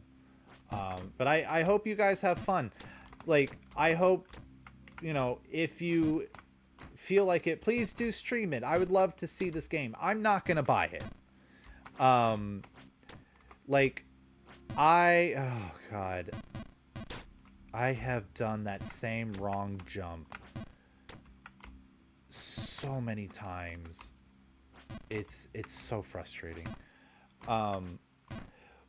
But I hope you guys have fun. Like, I hope, you know, if you feel like it, please do stream it. I would love to see this game. I'm not gonna buy it. Like, oh god, I have done that same wrong jump so many times. It's so frustrating.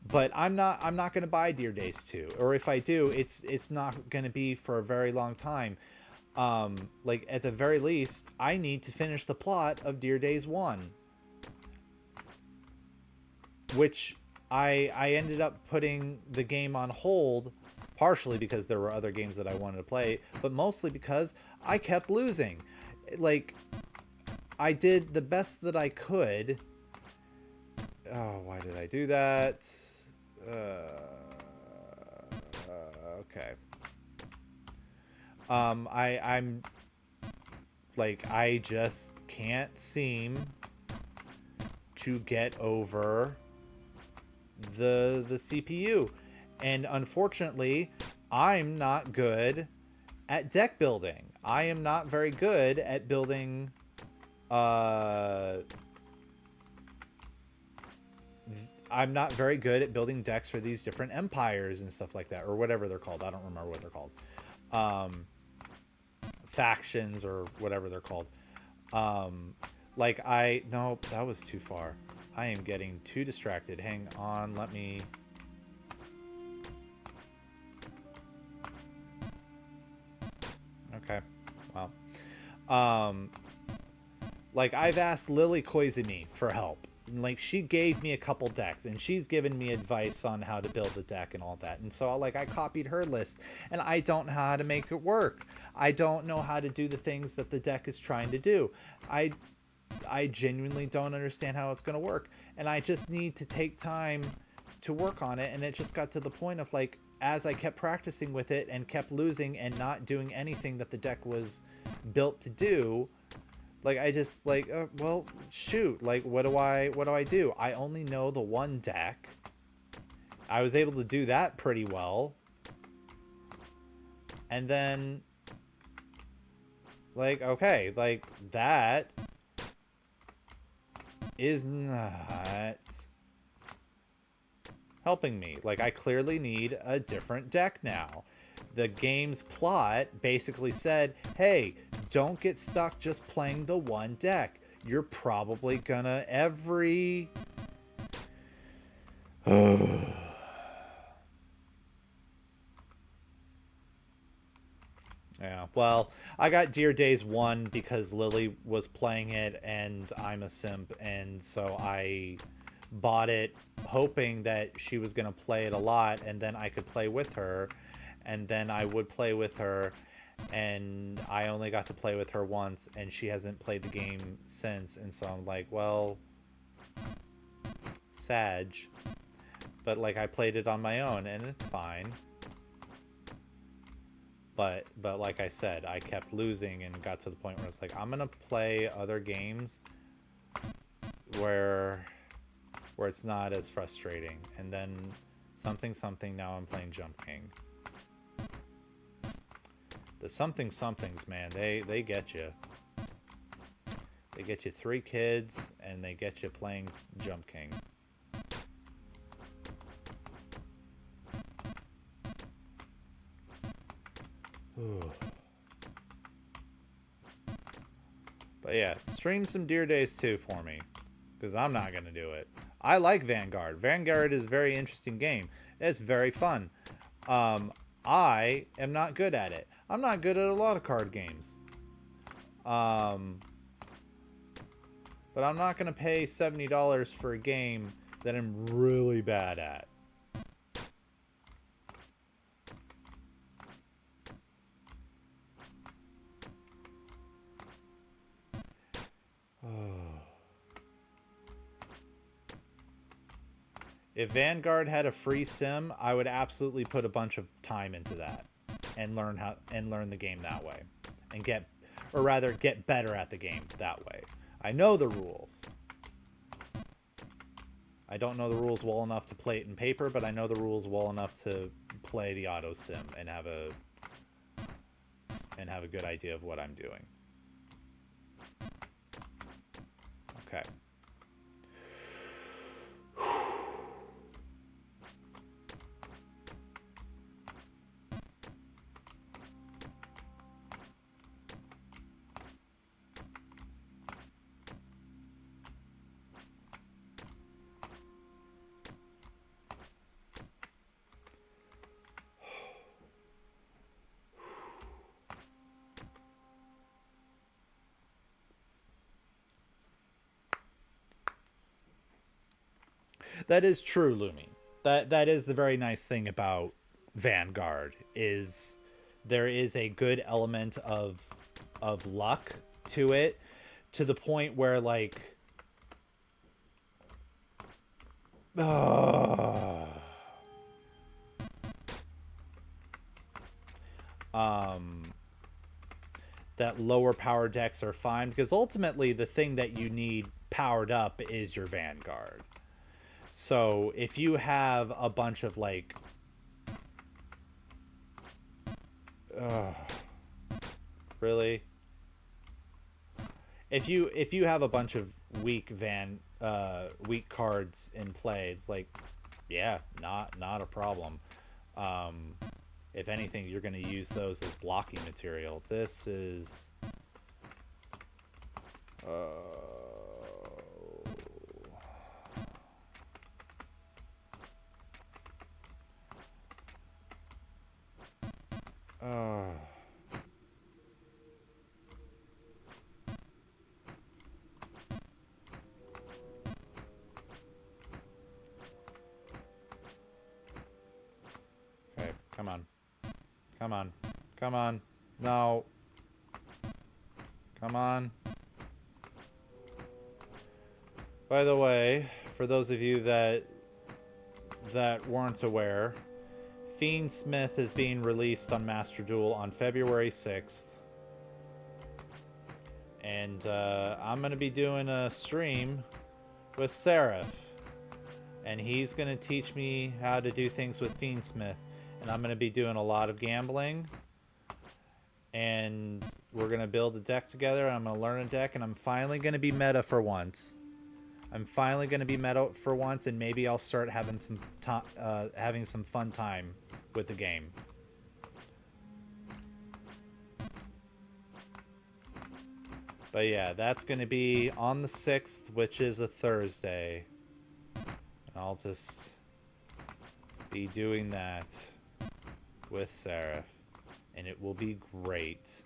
But I'm not gonna buy Deer Days 2, or if I do, it's not gonna be for a very long time. Like, at the very least, I need to finish the plot of Deer Days 1, which I ended up putting the game on hold, partially because there were other games that I wanted to play, but mostly because I kept losing. Like, I did the best that I could. Oh, why did I do that? Okay. I'm like, I just can't seem to get over the CPU, and unfortunately I'm not good at deck building. I am not very good at building I'm not very good at building decks for these different empires and stuff like that, or whatever they're called. I don't remember what they're called. Factions or whatever they're called. Like, no, that was too far. I am getting too distracted. Hang on, let me... Okay, well. Like, I've asked Lily Koizumi for help. Like, she gave me a couple decks, and she's given me advice on how to build the deck and all that. And so, like, I copied her list, and I don't know how to make it work. I don't know how to do the things that the deck is trying to do. I genuinely don't understand how it's going to work. And I just need to take time to work on it. And it just got to the point of, like, as I kept practicing with it and kept losing and not doing anything that the deck was built to do, like, I just, like, well, shoot, like, what do I do? I only know the one deck. I was able to do that pretty well. And then, like, okay, like, that is not helping me. Like, I clearly need a different deck now. The game's plot basically said, hey, don't get stuck just playing the one deck. You're probably gonna every... Yeah, well, I got Deer Days 1 because Lily was playing it and I'm a simp, and so I bought it hoping that she was going to play it a lot and then I could play with her, and then I would play with her, and I only got to play with her once and she hasn't played the game since, and so I'm like, well, Sag. But, like, I played it on my own and it's fine. But like I said, I kept losing and got to the point where it's like, I'm gonna play other games where it's not as frustrating. And then something, now I'm playing Jump King. The somethings, man, they get you. They get you 3 kids and they get you playing Jump King. But yeah, stream some Deer Days 2 for me, because I'm not going to do it. I like Vanguard. Vanguard is a very interesting game. It's very fun. I am not good at it. I'm not good at a lot of card games. But I'm not going to pay $70 for a game that I'm really bad at. If Vanguard had a free sim, I would absolutely put a bunch of time into that and learn the game that way, and get better at the game that way. I know the rules. I don't know the rules well enough to play it in paper, but I know the rules well enough to play the auto sim and have a good idea of what I'm doing. Okay. That is true, Lumi. That is the very nice thing about Vanguard, is there is a good element of luck to it, to the point where, like, that lower power decks are fine, because ultimately the thing that you need powered up is your Vanguard. So if you have a bunch of, like, really, if you have a bunch of weak cards in play, it's like, yeah, not a problem. If anything, you're going to use those as blocking material. This is okay, come on. Come on. Come on. No. Come on. By the way, for those of you that weren't aware, Fiendsmith is being released on Master Duel on February 6th. And I'm going to be doing a stream with Seraph. And he's going to teach me how to do things with Fiendsmith. And I'm going to be doing a lot of gambling. And we're going to build a deck together. And I'm going to learn a deck. And I'm finally going to be meta for once. And maybe I'll start having some fun time with the game. But yeah, that's going to be on the 6th, which is a Thursday. And I'll just be doing that with Seraph. And it will be great.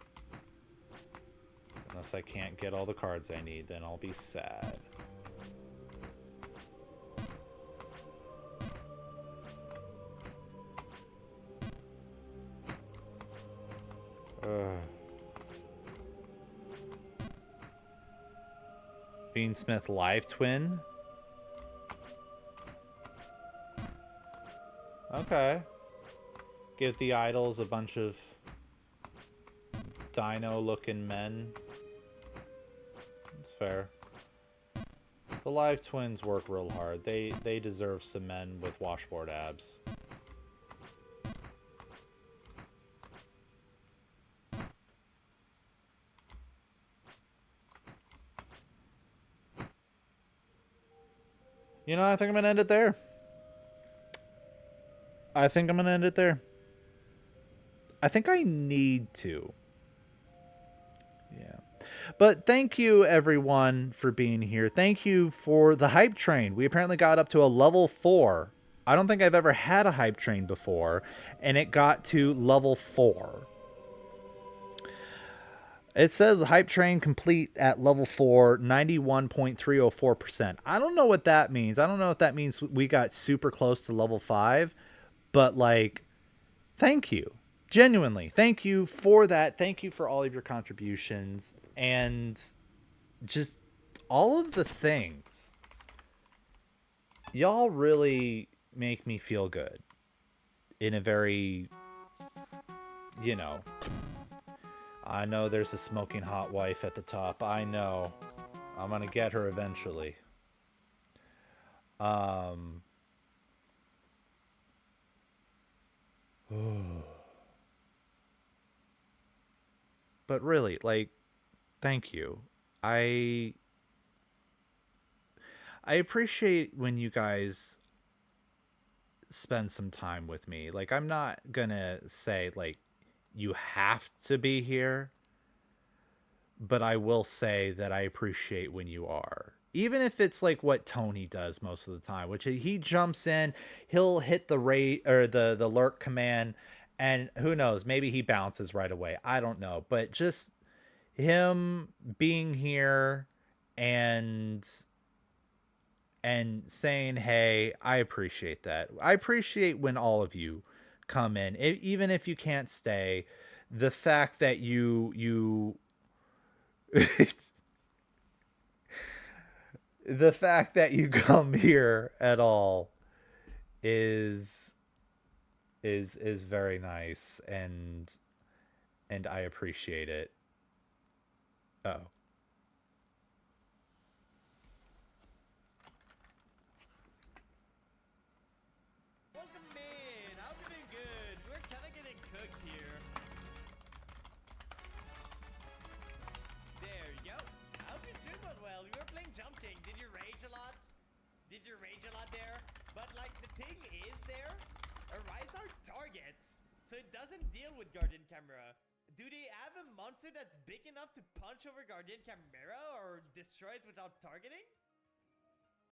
Unless I can't get all the cards I need, then I'll be sad. Fiendsmith Live Twin. Okay. Give the idols a bunch of dino-looking men. It's fair. The Live Twins work real hard. They deserve some men with washboard abs. You know, I think I'm going to end it there. I think I need to. Yeah. But thank you everyone for being here. Thank you for the hype train. We apparently got up to a level 4. I don't think I've ever had a hype train before, and it got to level 4. It says hype train complete at level 4, 91.304%. I don't know what that means. I don't know if that means we got super close to level 5, but like, thank you. Genuinely, thank you for that. Thank you for all of your contributions and just all of the things. Y'all really make me feel good in a very, you know, I know there's a smoking hot wife at the top. I know. I'm going to get her eventually. But really, like, thank you. I appreciate when you guys spend some time with me. Like, I'm not gonna say, like, you have to be here, but I will say that I appreciate when you are. Even if it's like what Tony does most of the time, which he jumps in, he'll hit the rate or the lurk command, and who knows, maybe he bounces right away. I don't know, but just him being here and saying, hey, I appreciate that. I appreciate when all of you come in, even if you can't stay. The fact that you the fact that you come here at all is very nice, and I appreciate it. Oh. Welcome in. I'm doing good. We're kind of getting cooked here. There you go. I hope your stream went well. We were playing Jump King. Did you rage a lot? Did you rage a lot there? But like the thing is there, Arise are targets, so it doesn't deal with Guardian Camera. Do they have a monster that's big enough to punch over Guardian Camera or destroy it without targeting?